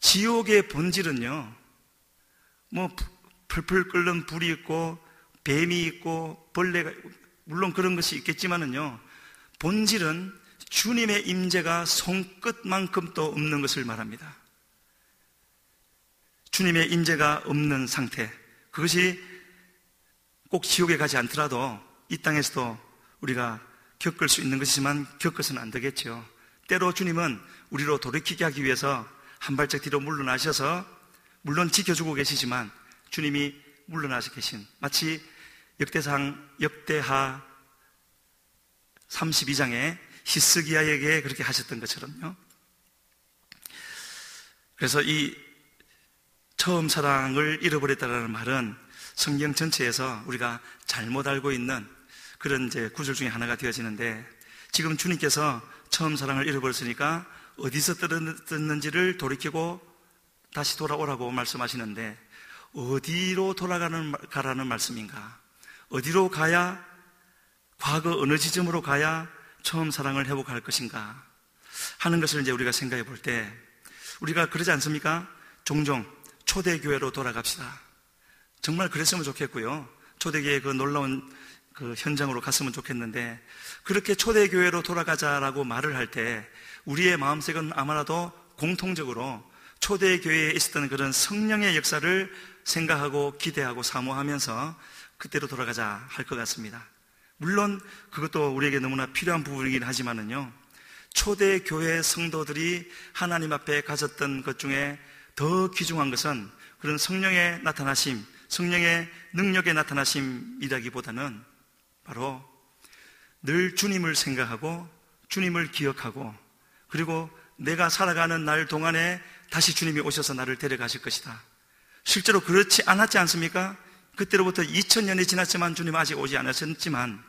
Speaker 1: 지옥의 본질은요, 뭐 풀풀 끓는 불이 있고 뱀이 있고 벌레가, 물론 그런 것이 있겠지만은요, 본질은 주님의 임재가 손끝만큼도 없는 것을 말합니다. 주님의 임재가 없는 상태, 그것이 꼭 지옥에 가지 않더라도 이 땅에서도 우리가 겪을 수 있는 것이지만 겪어서는 안 되겠죠. 때로 주님은 우리로 돌이키게 하기 위해서 한 발짝 뒤로 물러나셔서, 물론 지켜주고 계시지만 주님이 물러나서 계신, 마치 역대하 32장에 히스기야에게 그렇게 하셨던 것처럼요. 그래서 이 처음 사랑을 잃어버렸다는 말은 성경 전체에서 우리가 잘못 알고 있는 그런 이제 구절 중에 하나가 되어지는데, 지금 주님께서 처음 사랑을 잃어버렸으니까 어디서 떨어졌는지를 돌이키고 다시 돌아오라고 말씀하시는데, 어디로 가라는 말씀인가? 어디로 가야, 과거 어느 지점으로 가야 처음 사랑을 회복할 것인가 하는 것을 이제 우리가 생각해 볼 때, 우리가 그러지 않습니까? 종종 초대교회로 돌아갑시다. 정말 그랬으면 좋겠고요. 초대교회 그 놀라운 그 현장으로 갔으면 좋겠는데, 그렇게 초대교회로 돌아가자라고 말을 할 때 우리의 마음속은 아마도 공통적으로 초대교회에 있었던 그런 성령의 역사를 생각하고 기대하고 사모하면서 그때로 돌아가자 할 것 같습니다. 물론 그것도 우리에게 너무나 필요한 부분이긴 하지만은요, 초대교회 성도들이 하나님 앞에 가졌던 것 중에 더 귀중한 것은 그런 성령의 나타나심, 성령의 능력의 나타나심이라기보다는 바로 늘 주님을 생각하고 주님을 기억하고, 그리고 내가 살아가는 날 동안에 다시 주님이 오셔서 나를 데려가실 것이다. 실제로 그렇지 않았지 않습니까? 그때로부터 2000년이 지났지만 주님 아직 오지 않으셨지만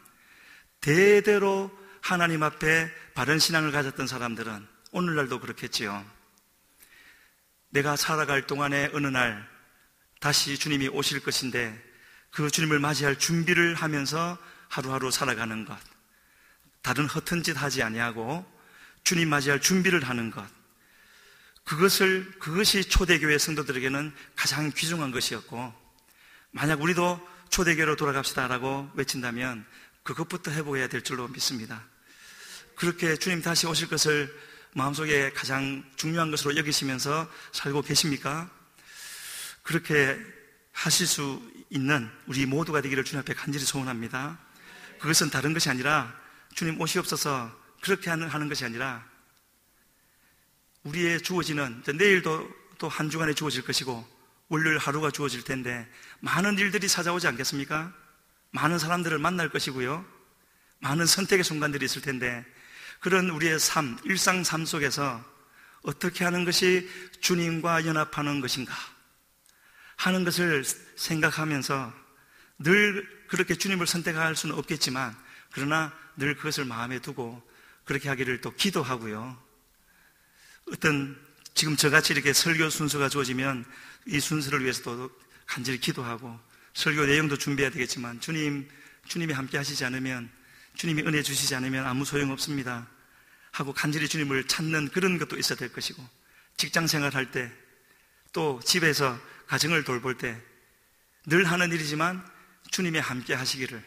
Speaker 1: 대대로 하나님 앞에 바른 신앙을 가졌던 사람들은 오늘날도 그렇겠지요. 내가 살아갈 동안에 어느 날 다시 주님이 오실 것인데 그 주님을 맞이할 준비를 하면서 하루하루 살아가는 것, 다른 허튼 짓 하지 아니하고 주님 맞이할 준비를 하는 것, 그것이 초대교회 성도들에게는 가장 귀중한 것이었고, 만약 우리도 초대교회로 돌아갑시다라고 외친다면 그것부터 회복해야 될 줄로 믿습니다. 그렇게 주님 다시 오실 것을 마음속에 가장 중요한 것으로 여기시면서 살고 계십니까? 그렇게 하실 수 있는 우리 모두가 되기를 주님 앞에 간절히 소원합니다. 그것은 다른 것이 아니라 주님 오시옵소서 그렇게 하는 것이 아니라 우리의 주어지는, 내일도 또 한 주간에 주어질 것이고 월요일 하루가 주어질 텐데 많은 일들이 찾아오지 않겠습니까? 많은 사람들을 만날 것이고요, 많은 선택의 순간들이 있을 텐데, 그런 우리의 삶, 일상 삶 속에서 어떻게 하는 것이 주님과 연합하는 것인가 하는 것을 생각하면서, 늘 그렇게 주님을 선택할 수는 없겠지만 그러나 늘 그것을 마음에 두고 그렇게 하기를 또 기도하고요, 지금 저같이 이렇게 설교 순서가 주어지면 이 순서를 위해서도 간절히 기도하고, 설교 내용도 준비해야 되겠지만 주님이 함께 하시지 않으면, 주님이 은혜 주시지 않으면 아무 소용없습니다 하고 간절히 주님을 찾는 그런 것도 있어야 될 것이고, 직장 생활할 때, 또 집에서 가정을 돌볼 때 늘 하는 일이지만 주님이 함께 하시기를,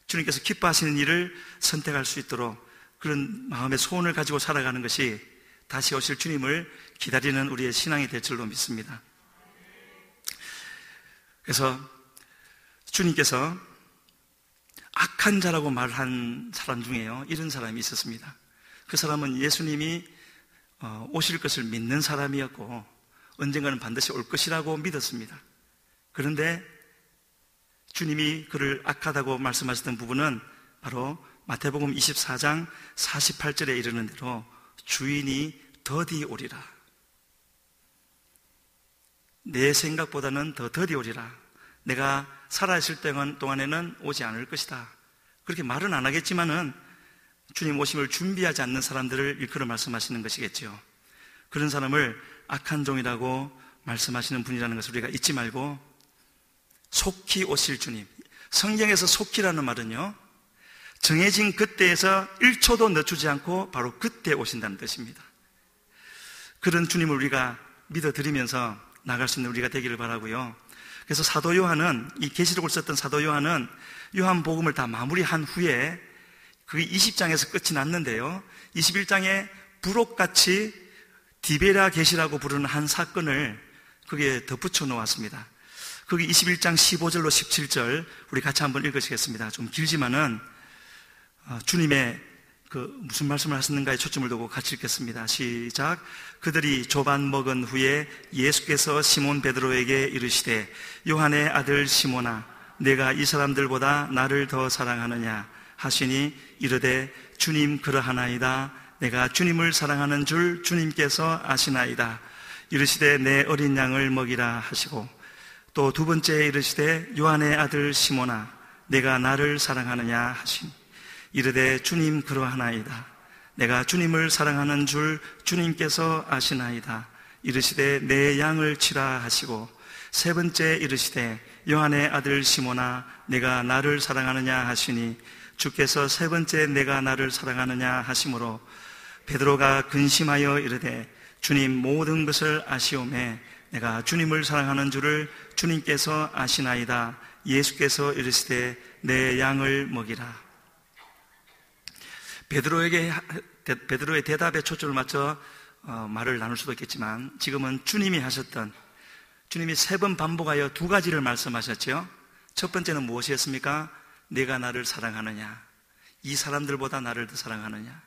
Speaker 1: 주님께서 기뻐하시는 일을 선택할 수 있도록 그런 마음의 소원을 가지고 살아가는 것이 다시 오실 주님을 기다리는 우리의 신앙이 될 줄로 믿습니다. 그래서 주님께서 악한 자라고 말한 사람 중에요, 이런 사람이 있었습니다. 그 사람은 예수님이 오실 것을 믿는 사람이었고 언젠가는 반드시 올 것이라고 믿었습니다. 그런데 주님이 그를 악하다고 말씀하셨던 부분은 바로 마태복음 24장 48절에 이르는 대로 주인이 더디 오리라, 내 생각보다는 더 더디 오리라, 내가 살아있을 동안에는 오지 않을 것이다, 그렇게 말은 안 하겠지만은 주님 오심을 준비하지 않는 사람들을 일컬어 말씀하시는 것이겠죠. 그런 사람을 악한 종이라고 말씀하시는 분이라는 것을 우리가 잊지 말고, 속히 오실 주님, 성경에서 속히라는 말은요, 정해진 그때에서 1초도 늦추지 않고 바로 그때 오신다는 뜻입니다. 그런 주님을 우리가 믿어드리면서 나갈 수 있는 우리가 되기를 바라고요. 그래서 사도 요한은, 이 계시록을 썼던 사도 요한은 요한복음을 다 마무리한 후에 그게 20장에서 끝이 났는데요, 21장에 부록같이 디베랴 계시라고 부르는 한 사건을 거기에 덧붙여 놓았습니다. 거기 21장 15절로 17절 우리 같이 한번 읽으시겠습니다. 좀 길지만은 주님의 무슨 말씀을 하셨는가에 초점을 두고 같이 읽겠습니다. 시작. 그들이 조반 먹은 후에 예수께서 시몬 베드로에게 이르시되, 요한의 아들 시몬아, 내가 이 사람들보다 나를 더 사랑하느냐 하시니, 이르되 주님 그러하나이다, 내가 주님을 사랑하는 줄 주님께서 아시나이다. 이르시되 내 어린 양을 먹이라 하시고, 또 두 번째 이르시되 요한의 아들 시몬아, 내가 나를 사랑하느냐 하시니, 이르되 주님 그러하나이다, 내가 주님을 사랑하는 줄 주님께서 아시나이다. 이르시되 내 양을 치라 하시고, 세 번째 이르시되 요한의 아들 시몬아, 내가 나를 사랑하느냐 하시니, 주께서 세 번째 내가 나를 사랑하느냐 하심으로 베드로가 근심하여 이르되, 주님 모든 것을 아시오매 내가 주님을 사랑하는 줄을 주님께서 아시나이다. 예수께서 이르시되 내 양을 먹이라. 베드로의 대답에 초점을 맞춰 말을 나눌 수도 있겠지만, 지금은 주님이 하셨던, 주님이 세 번 반복하여 두 가지를 말씀하셨죠. 첫 번째는 무엇이었습니까? 내가 나를 사랑하느냐, 이 사람들보다 나를 더 사랑하느냐.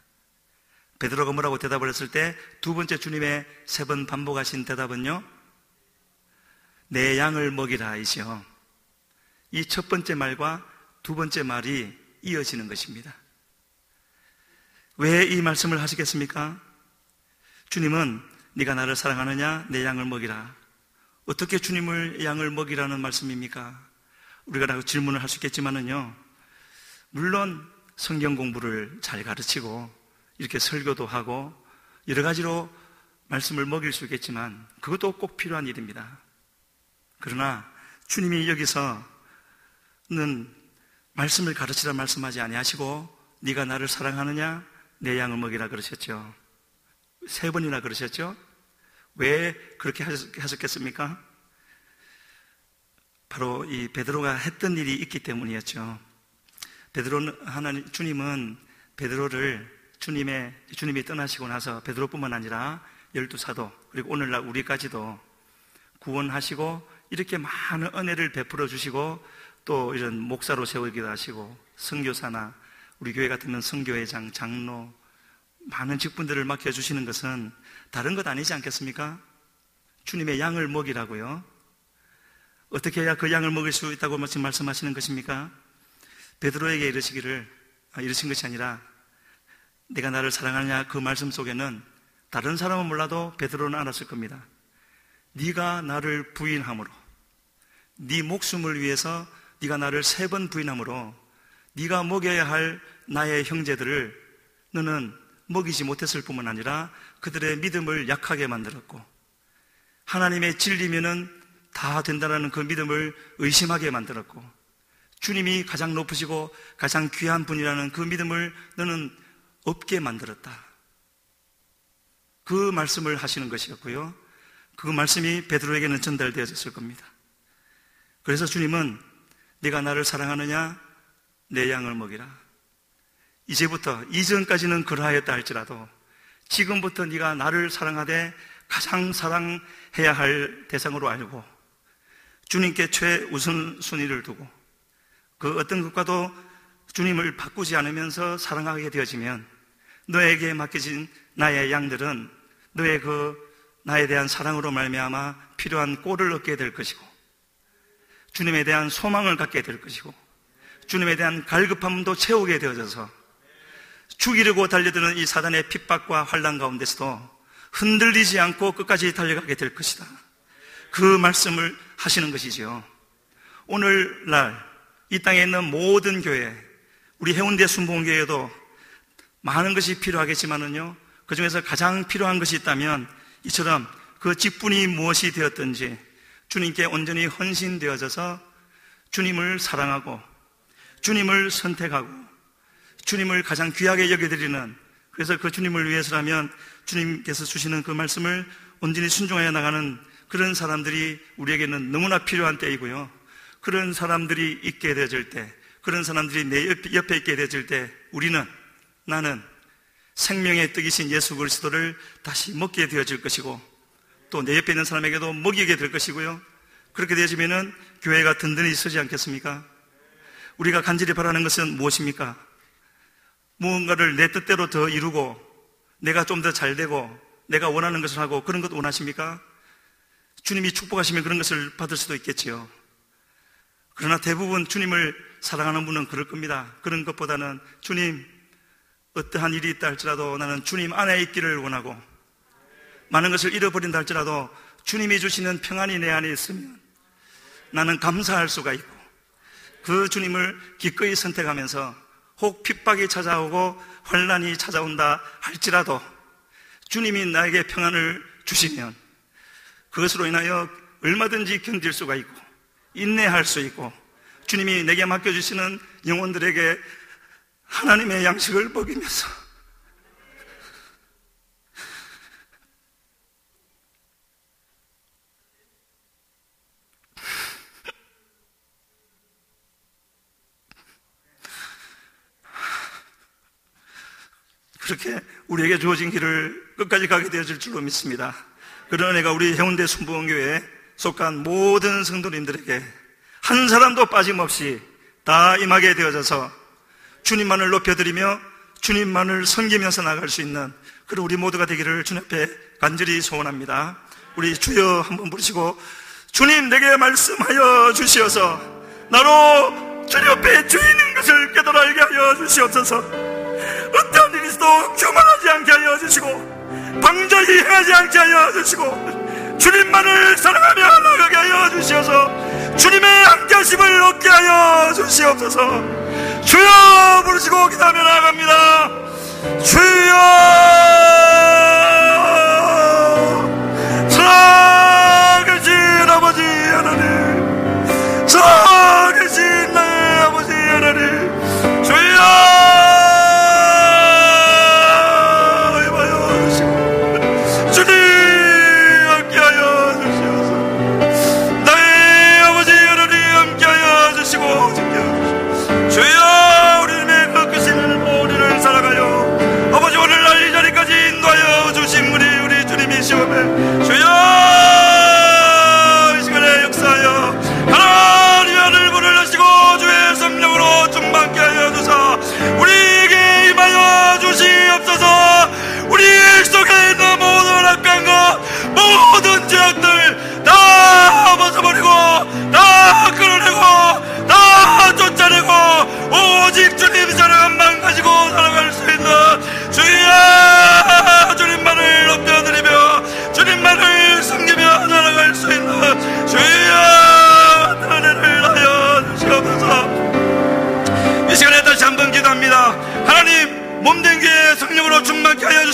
Speaker 1: 베드로가 뭐라고 대답을 했을 때 두 번째 주님의 세 번 반복하신 대답은요, 내 양을 먹이라 이죠. 이 첫 번째 말과 두 번째 말이 이어지는 것입니다. 왜 이 말씀을 하시겠습니까? 주님은 네가 나를 사랑하느냐, 내 양을 먹이라. 어떻게 주님을 양을 먹이라는 말씀입니까? 우리가 라고 질문을 할 수 있겠지만은요, 물론 성경 공부를 잘 가르치고 이렇게 설교도 하고 여러 가지로 말씀을 먹일 수 있겠지만 그것도 꼭 필요한 일입니다. 그러나 주님이 여기서는 말씀을 가르치라 말씀하지 아니하시고 네가 나를 사랑하느냐, 내 양을 먹이라 그러셨죠. 세 번이나 그러셨죠. 왜 그렇게 하셨겠습니까? 바로 이 베드로가 했던 일이 있기 때문이었죠. 주님은 베드로를 주님이 떠나시고 나서 베드로뿐만 아니라 12사도 그리고 오늘날 우리까지도 구원하시고 이렇게 많은 은혜를 베풀어 주시고 또 이런 목사로 세우기도 하시고 선교사나 우리 교회 같으면 선교회장, 장로 많은 직분들을 맡겨주시는 것은 다른 것 아니지 않겠습니까? 주님의 양을 먹이라고요. 어떻게 해야 그 양을 먹일 수 있다고 지금 말씀하시는 것입니까? 베드로에게 이르신 것이 아니라 내가 나를 사랑하느냐, 그 말씀 속에는 다른 사람은 몰라도 베드로는 알았을 겁니다. 네가 나를 부인함으로, 네 목숨을 위해서 네가 나를 3번 부인함으로 네가 먹여야 할 나의 형제들을 너는 먹이지 못했을 뿐만 아니라 그들의 믿음을 약하게 만들었고, 하나님의 진리면은 다 된다는 그 믿음을 의심하게 만들었고, 주님이 가장 높으시고 가장 귀한 분이라는 그 믿음을 너는 없게 만들었다. 그 말씀을 하시는 것이었고요, 그 말씀이 베드로에게는 전달되어졌을 겁니다. 그래서 주님은 네가 나를 사랑하느냐, 내 양을 먹이라. 이제부터, 이전까지는 그러하였다 할지라도 지금부터 네가 나를 사랑하되 가장 사랑해야 할 대상으로 알고 주님께 최우선순위를 두고 그 어떤 것과도 주님을 바꾸지 않으면서 사랑하게 되어지면 너에게 맡겨진 나의 양들은 너의 나에 대한 사랑으로 말미암아 필요한 꼴을 얻게 될 것이고, 주님에 대한 소망을 갖게 될 것이고, 주님에 대한 갈급함도 채우게 되어져서 죽이려고 달려드는 이 사단의 핍박과 환난 가운데서도 흔들리지 않고 끝까지 달려가게 될 것이다. 그 말씀을 하시는 것이죠. 오늘날 이 땅에 있는 모든 교회, 우리 해운대 순복음교회도 많은 것이 필요하겠지만은요, 그 중에서 가장 필요한 것이 있다면 이처럼 그 직분이 무엇이 되었든지 주님께 온전히 헌신되어져서 주님을 사랑하고 주님을 선택하고 주님을 가장 귀하게 여겨드리는, 그래서 그 주님을 위해서라면 주님께서 주시는 그 말씀을 온전히 순종하여 나가는 그런 사람들이 우리에게는 너무나 필요한 때이고요, 그런 사람들이 있게 되어질 때, 그런 사람들이 내 옆에 있게 되어질 때 나는 생명의 떡이신 예수 그리스도를 다시 먹게 되어질 것이고 또 내 옆에 있는 사람에게도 먹이게 될 것이고요, 그렇게 되어지면은 교회가 든든히 서지 않겠습니까? 우리가 간절히 바라는 것은 무엇입니까? 무언가를 내 뜻대로 더 이루고 내가 좀 더 잘되고 내가 원하는 것을 하고 그런 것 원하십니까? 주님이 축복하시면 그런 것을 받을 수도 있겠지요. 그러나 대부분 주님을 사랑하는 분은 그럴 겁니다. 그런 것보다는 주님, 어떠한 일이 있다 할지라도 나는 주님 안에 있기를 원하고, 많은 것을 잃어버린다 할지라도 주님이 주시는 평안이 내 안에 있으면 나는 감사할 수가 있고, 그 주님을 기꺼이 선택하면서 혹 핍박이 찾아오고 환난이 찾아온다 할지라도 주님이 나에게 평안을 주시면 그것으로 인하여 얼마든지 견딜 수가 있고 인내할 수 있고, 주님이 내게 맡겨주시는 영혼들에게 하나님의 양식을 먹이면서 그렇게 우리에게 주어진 길을 끝까지 가게 되어질 줄로 믿습니다. 그런 은혜가 우리 해운대 순복음교회에 속한 모든 성도님들에게 한 사람도 빠짐없이 다 임하게 되어져서 주님만을 높여드리며 주님만을 섬기면서 나갈 수 있는 그런 우리 모두가 되기를 주님 앞에 간절히 소원합니다. 우리 주여 한번 부르시고, 주님 내게 말씀하여 주시어서 나로 주님 앞에 주인인 것을 깨달아 알게 하여 주시옵소서. 어떤 일이 있어도 교만하지 않게 하여 주시고 방자히 행하지 않게 하여 주시고 주님만을 사랑하며 나가게 하여 주시어서 주님의 함께하심을 얻게 하여 주시옵소서. 주여 부르시고 기도하며 나아갑니다. 주여, 살아계신 아버지 하나님, 살아계신 나의 아버지 하나님, 주여 주여, 우리의 그 크신 우리를 살아가요. 아버지, 오늘 날 이 자리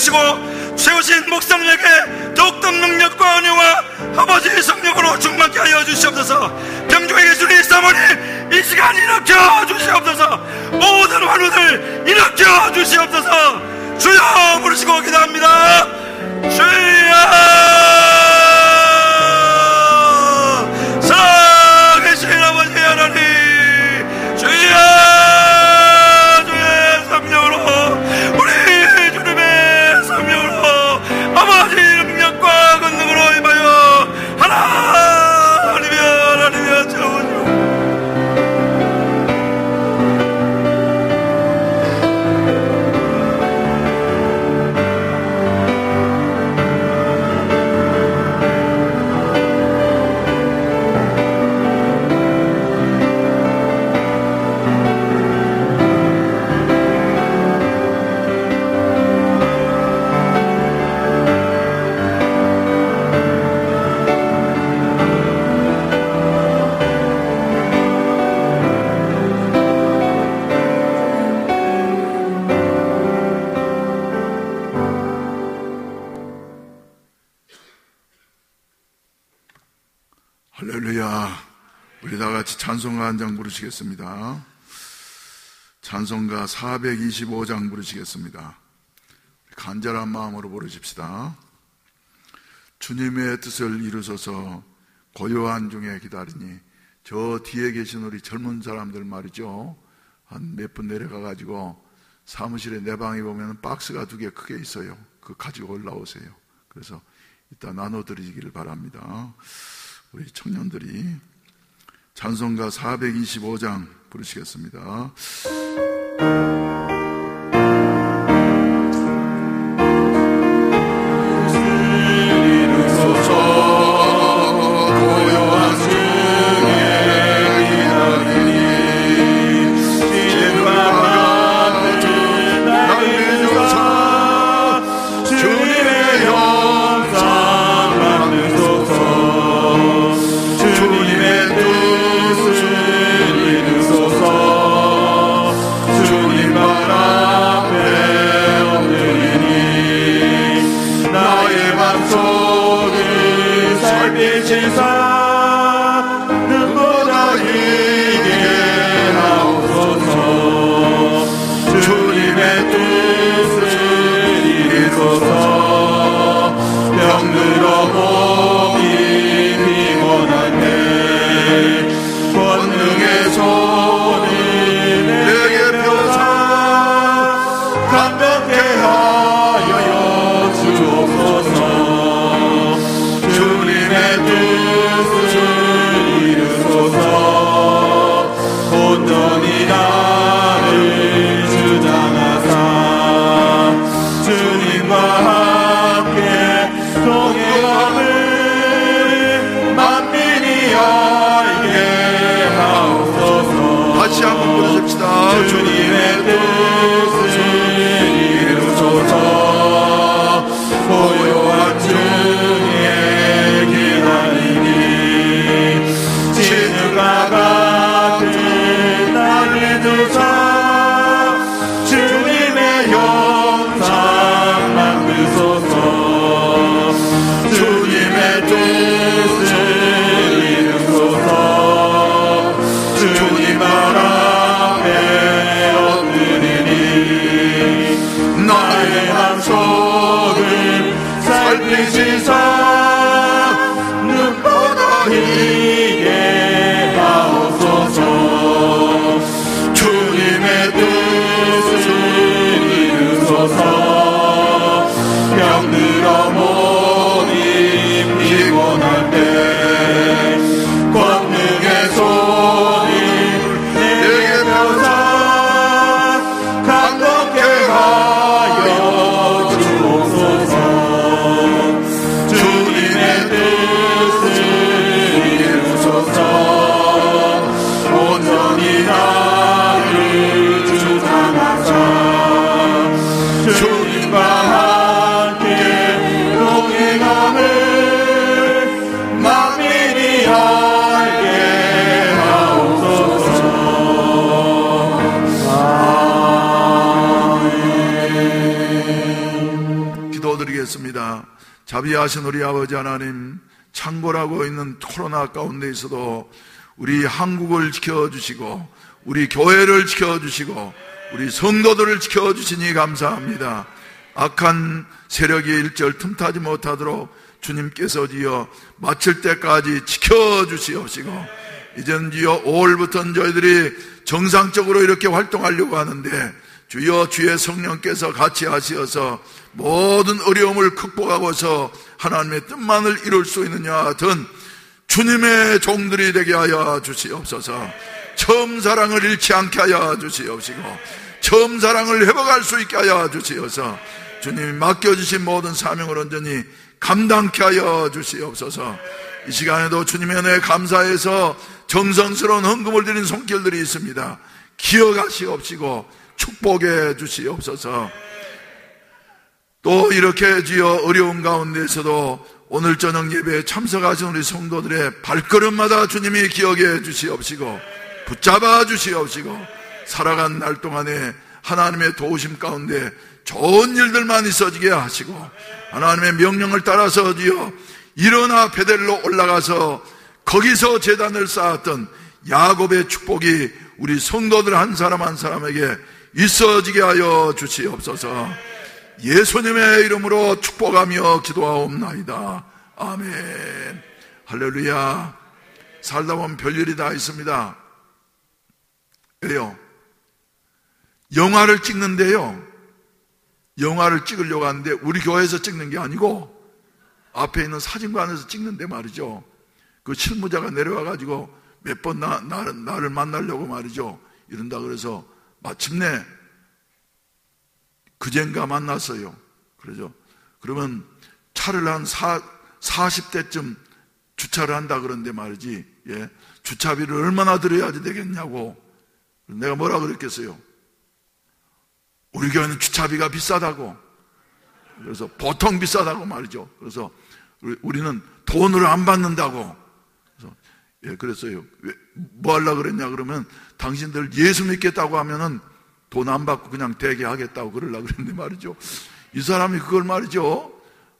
Speaker 1: 부으시고 세우신 목사님에게 더욱더 능력과 은혜와 아버지의 성령으로 충만케 하여 주시옵소서. 병중에 계신 우리 사모님 이 시간 일으켜 주시옵소서. 모든 환우들 일으켜 주시옵소서. 주여 부르시고 기도합니다. 주여 살아계신 아버지 하나님, 주여 주의 성령으로 우리 주님의 성령으로 아버지 능력과 권능으로 임하여 하나님이여 채워주옵소서.
Speaker 2: 할렐루야. 우리 다 같이 찬송가 한 장 부르시겠습니다. 찬송가 425장 부르시겠습니다. 간절한 마음으로 부르십시다. 주님의 뜻을 이루소서 고요한 중에 기다리니. 저 뒤에 계신 우리 젊은 사람들 말이죠, 한 몇 분 내려가가지고 사무실에 내 방에 보면 박스가 2개 크게 있어요. 그거 가지고 올라오세요. 그래서 이따 나눠드리기를 바랍니다. 우리 청년들이 찬송가 425장 부르시겠습니다.
Speaker 3: 눈보다 희게 하옵소서.
Speaker 2: 자비하신 우리 아버지 하나님, 창궐하고 있는 코로나 가운데 있어도 우리 한국을 지켜주시고 우리 교회를 지켜주시고 우리 성도들을 지켜주시니 감사합니다. 악한 세력이 일절 틈타지 못하도록 주님께서 지어 마칠 때까지 지켜주시옵시고, 이제는 주여 5월부터는 저희들이 정상적으로 이렇게 활동하려고 하는데 주여 주의 성령께서 같이 하시어서 모든 어려움을 극복하고서 하나님의 뜻만을 이룰 수 있느냐 하여튼 주님의 종들이 되게 하여 주시옵소서. 처음 사랑을 잃지 않게 하여 주시옵시고 처음 사랑을 회복할 수 있게 하여 주시옵소서. 주님이 맡겨주신 모든 사명을 온전히 감당케 하여 주시옵소서. 이 시간에도 주님의 은혜에 감사해서 정성스러운 헌금을 드린 손길들이 있습니다. 기억하시옵시고 축복해 주시옵소서. 또 이렇게 주여 어려운 가운데에서도 오늘 저녁 예배에 참석하신 우리 성도들의 발걸음마다 주님이 기억해 주시옵시고 붙잡아 주시옵시고 살아간 날 동안에 하나님의 도우심 가운데 좋은 일들만 있어지게 하시고 하나님의 명령을 따라서 주여 일어나 베델로 올라가서 거기서 제단을 쌓았던 야곱의 축복이 우리 성도들 한 사람 한 사람에게 있어지게 하여 주시옵소서. 예수님의 이름으로 축복하며 기도하옵나이다. 아멘. 할렐루야. 살다 보면 별일이 다 있습니다. 왜요? 영화를 찍는데요, 영화를 찍으려고 하는데 우리 교회에서 찍는 게 아니고 앞에 있는 사진관에서 찍는데 말이죠, 그 실무자가 내려와가지고 몇 번 나를 만나려고 말이죠 이런다 그래서 마침내 그젠가 만났어요. 그러죠. 그러면 차를 한 40대쯤 주차를 한다 그러는데 말이지, 예, 주차비를 얼마나 들여야지 되겠냐고. 내가 뭐라 그랬겠어요? 우리 교회는 주차비가 비싸다고. 그래서 보통 비싸다고 말이죠. 그래서 우리는 돈으로 안 받는다고. 그래서 예, 그랬어요. 뭐 하려고 그랬냐 그러면 당신들 예수 믿겠다고 하면은 돈 안 받고 그냥 되게 하겠다고 그러려고 그랬는데 말이죠, 이 사람이 그걸 말이죠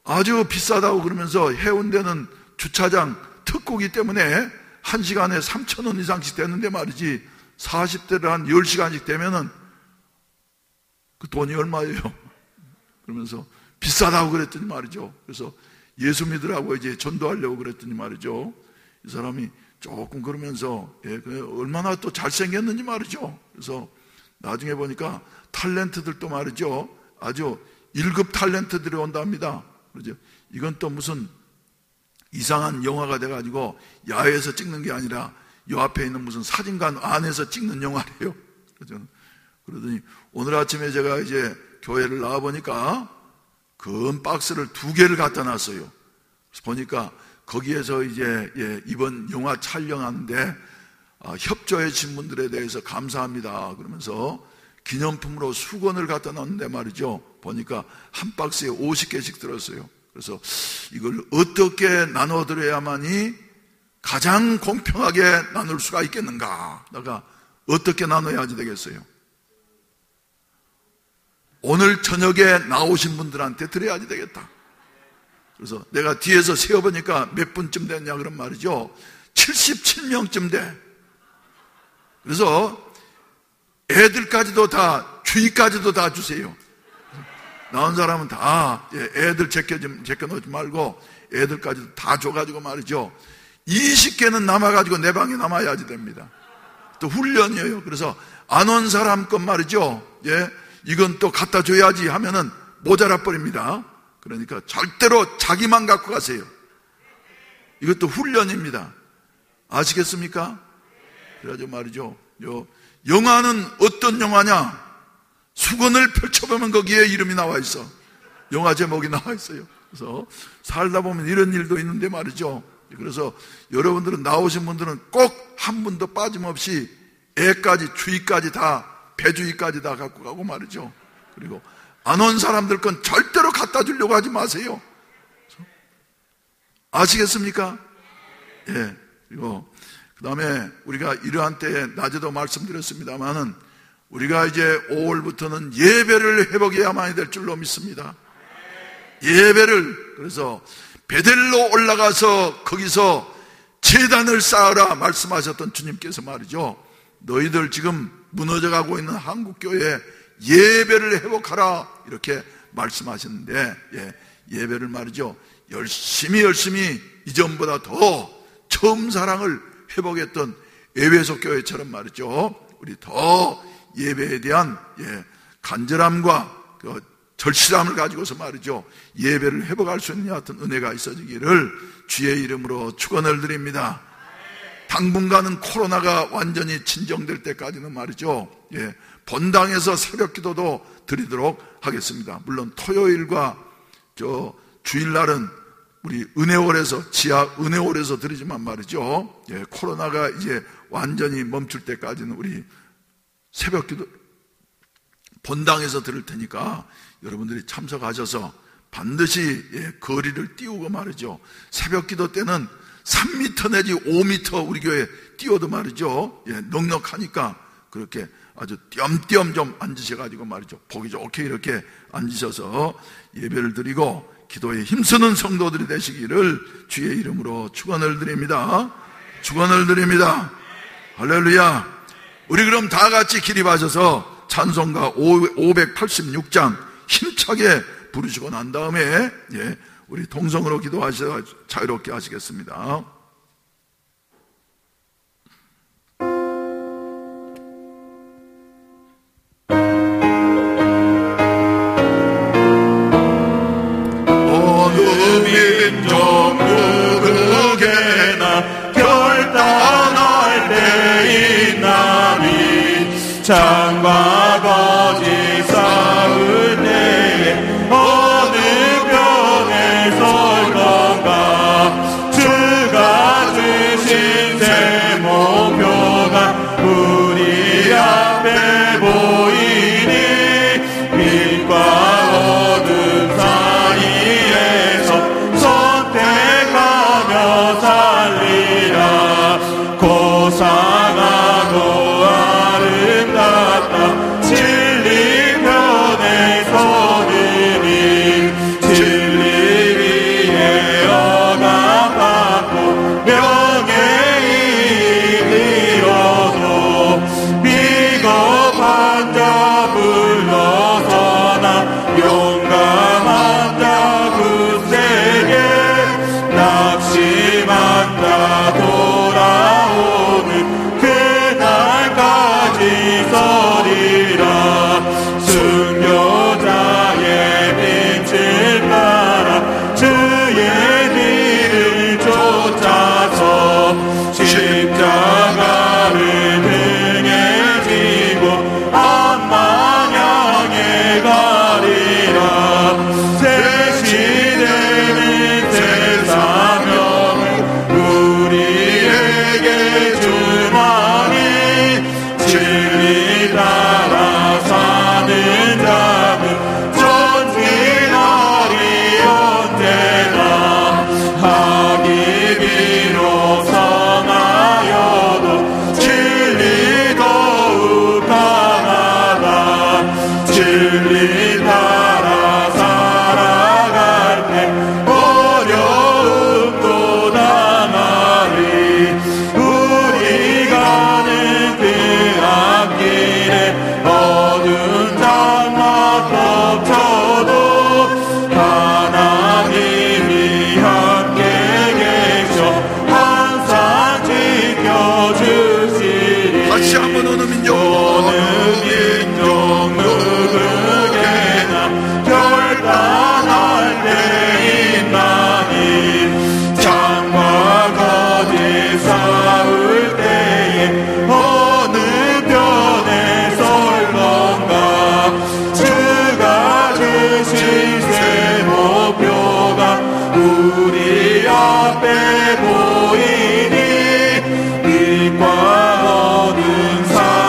Speaker 2: 아주 비싸다고 그러면서 해운대는 주차장 특고기 때문에 1시간에 3,000원 이상씩 되는데 말이지 40대를 한 10시간씩 되면은 그 돈이 얼마예요? 그러면서 비싸다고 그랬더니 말이죠. 그래서 예수 믿으라고 이제 전도하려고 그랬더니 말이죠, 이 사람이 조금 그러면서 예, 얼마나 또 잘생겼는지 말이죠. 그래서 나중에 보니까 탤런트들도 말이죠 아주 1급 탤런트들이 온답니다. 그렇죠? 이건 또 무슨 이상한 영화가 돼가지고 야외에서 찍는 게 아니라 요 앞에 있는 무슨 사진관 안에서 찍는 영화래요. 그렇죠? 그러더니 오늘 아침에 제가 이제 교회를 나와보니까 금 박스를 2개를 갖다 놨어요. 그래서 보니까 거기에서 이제 예, 이번 영화 촬영하는데 협조해 주신 분들에 대해서 감사합니다 그러면서 기념품으로 수건을 갖다 놨는데 말이죠, 보니까 한 박스에 50개씩 들었어요. 그래서 이걸 어떻게 나눠드려야만이 가장 공평하게 나눌 수가 있겠는가, 내가 어떻게 나눠야지 되겠어요? 오늘 저녁에 나오신 분들한테 드려야지 되겠다. 그래서 내가 뒤에서 세어보니까 몇 분쯤 됐냐 그런 말이죠, 77명쯤 돼. 그래서 애들까지도 다, 주위까지도 다 주세요. 나온 사람은 다 애들 제껴놓지 말고 애들까지도 다 줘가지고 말이죠 20개는 남아가지고 내 방에 남아야지 됩니다. 또 훈련이에요. 그래서 안 온 사람 것 말이죠, 예, 이건 또 갖다 줘야지 하면은 모자라 버립니다. 그러니까 절대로 자기만 갖고 가세요. 이것도 훈련입니다. 아시겠습니까? 그래가지고 말이죠, 영화는 어떤 영화냐? 수건을 펼쳐보면 거기에 이름이 나와 있어. 영화 제목이 나와 있어요. 그래서 살다 보면 이런 일도 있는데 말이죠. 그래서 여러분들은, 나오신 분들은 꼭 한 분도 빠짐없이 애까지, 주의까지 다, 배주의까지 다 갖고 가고 말이죠. 그리고 안 온 사람들 건 절대로 갖다 주려고 하지 마세요. 아시겠습니까? 예. 그리고 그 다음에 우리가 이러한 때에 낮에도 말씀드렸습니다만은 우리가 이제 5월부터는 예배를 회복해야만이 될 줄로 믿습니다. 예배를, 그래서 베델로 올라가서 거기서 제단을 쌓으라 말씀하셨던 주님께서 말이죠, 너희들 지금 무너져가고 있는 한국교회 예배를 회복하라 이렇게 말씀하셨는데, 예배를 말이죠, 열심히 이전보다 더 처음 사랑을 회복했던 에베소 교회처럼 말이죠, 우리 더 예배에 대한 간절함과 그 절실함을 가지고서 말이죠, 예배를 회복할 수 있는 같은 은혜가 있어지기를 주의 이름으로 축원을 드립니다. 당분간은 코로나가 완전히 진정될 때까지는 말이죠, 본당에서 새벽 기도도 드리도록 하겠습니다. 물론 토요일과 주일날은 우리 은혜홀에서, 지하 은혜홀에서 드리지만 말이죠, 코로나가 이제 완전히 멈출 때까지는 우리 새벽 기도 본당에서 드릴 테니까 여러분들이 참석하셔서 반드시 거리를 띄우고 말이죠, 새벽 기도 때는 3m 내지 5m 우리 교회 띄워도 말이죠, 넉넉하니까 그렇게 아주 띄엄띄엄 좀 앉으셔가지고 말이죠, 보기 좋게 이렇게 앉으셔서 예배를 드리고 기도에 힘쓰는 성도들이 되시기를 주의 이름으로 축원을 드립니다. 축원을 드립니다. 할렐루야. 우리 그럼 다 같이 기립하셔서 찬송가 586장 힘차게 부르시고 난 다음에 우리 동성으로 기도하셔서 자유롭게 하시겠습니다.
Speaker 3: 창과 거짓 싸울 때에 어느 편에 설던가 주가 주신 새 목표가 우리 앞에 보이니 빛과 어둠 사이에서 선택하며 살리라. 고상하고 진리 편에 서리니 진리 위에 억압받고 명예를 잃어도 비겁한 자 불러서나 용감한 자 굳세게 낙심한 자 돌아오는 그날까지 순교자의 빛을 따라 주의 길을 쫓아서 십자가를 등에 지고 암만 향해 가리라. 새 시대는 새 사명을 우리에게 주나니 진리 따라 사는 자는 전진하리 언제나. 학이 비록 성하여도 진리 더욱 강하다. 진리 따라 살아갈 때 어려움도 당하리. 우리 가는 그 앞길에 어두운 장막 덮쳐도 하나님이 함께 계셔 항상 지켜주시리.
Speaker 2: 다시 한번 어느 민족
Speaker 3: 누구에게나 결단할 때 있나니. 창과 거짓 싸울 때에 어느 편에 설건가 주가 주신 새 목표가 우리 앞에 보이니 빛과 어둠 사이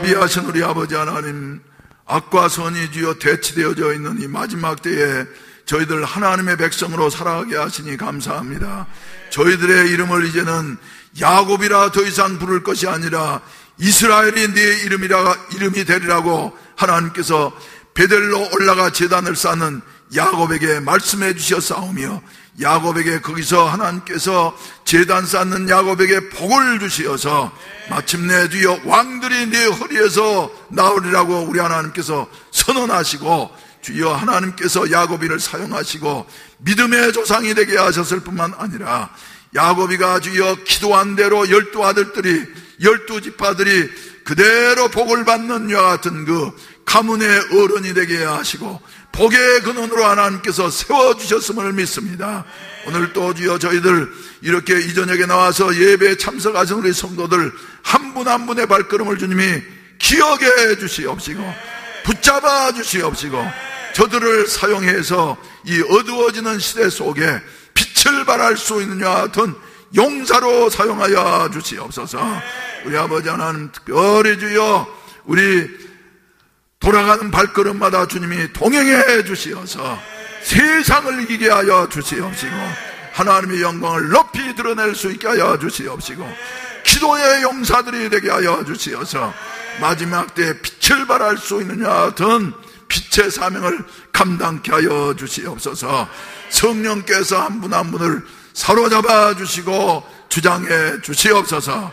Speaker 2: 자비하신 우리 아버지 하나님, 악과 선이 주여 대치되어져 있는 이 마지막 때에 저희들 하나님의 백성으로 살아가게 하시니 감사합니다. 저희들의 이름을 이제는 야곱이라 더 이상 부를 것이 아니라 이스라엘이 네 이름이 되리라고 하나님께서 베델로 올라가 제단을 쌓는 야곱에게 말씀해 주셨사오며, 야곱에게 거기서 하나님께서 제단 쌓는 야곱에게 복을 주시어서 마침내 주여 왕들이 네 허리에서 나오리라고 우리 하나님께서 선언하시고, 주여 하나님께서 야곱이를 사용하시고 믿음의 조상이 되게 하셨을 뿐만 아니라 야곱이가 주여 기도한 대로 12아들들이 12지파들이 그대로 복을 받는 이와 같은 그 가문의 어른이 되게 하시고 복의 근원으로 하나님께서 세워주셨음을 믿습니다. 오늘 또 주여 저희들 이렇게 이 저녁에 나와서 예배에 참석하신 우리 성도들 한 분 한 분의 발걸음을 주님이 기억해 주시옵시고 붙잡아 주시옵시고 저들을 사용해서 이 어두워지는 시대 속에 빛을 발할 수 있는 이와 같은 용사로 사용하여 주시옵소서. 우리 아버지 하나님, 특별히 주여 우리 돌아가는 발걸음마다 주님이 동행해 주시어서 세상을 이기게 하여 주시옵시고 하나님의 영광을 높이 드러낼 수 있게 하여 주시옵시고 기도의 용사들이 되게 하여 주시어서 마지막 때 빛을 발할 수 있는 이와 같은 빛의 사명을 감당케 하여 주시옵소서. 성령께서 한 분 한 분을 사로잡아 주시고 주장해 주시옵소서.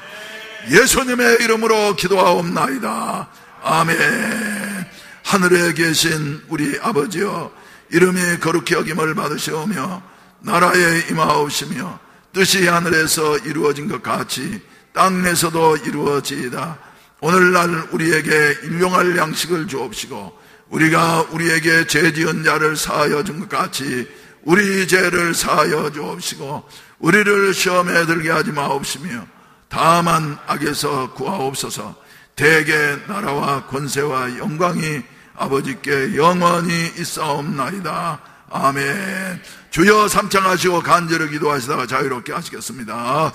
Speaker 2: 예수님의 이름으로 기도하옵나이다. 아멘. 하늘에 계신 우리 아버지여, 이름이 거룩히 여김을 받으시오며 나라에 임하옵시며 뜻이 하늘에서 이루어진 것 같이 땅에서도 이루어지이다. 오늘날 우리에게 일용할 양식을 주옵시고 우리가 우리에게 죄 지은 자를 사하여 준 것 같이 우리 죄를 사하여 주옵시고 우리를 시험에 들게 하지 마옵시며 다만 악에서 구하옵소서. 대개 나라와 권세와 영광이 아버지께 영원히 있사옵나이다. 아멘. 주여 삼창하시고 간절히 기도하시다가 자유롭게 하시겠습니다.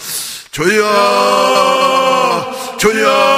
Speaker 2: 주여 주여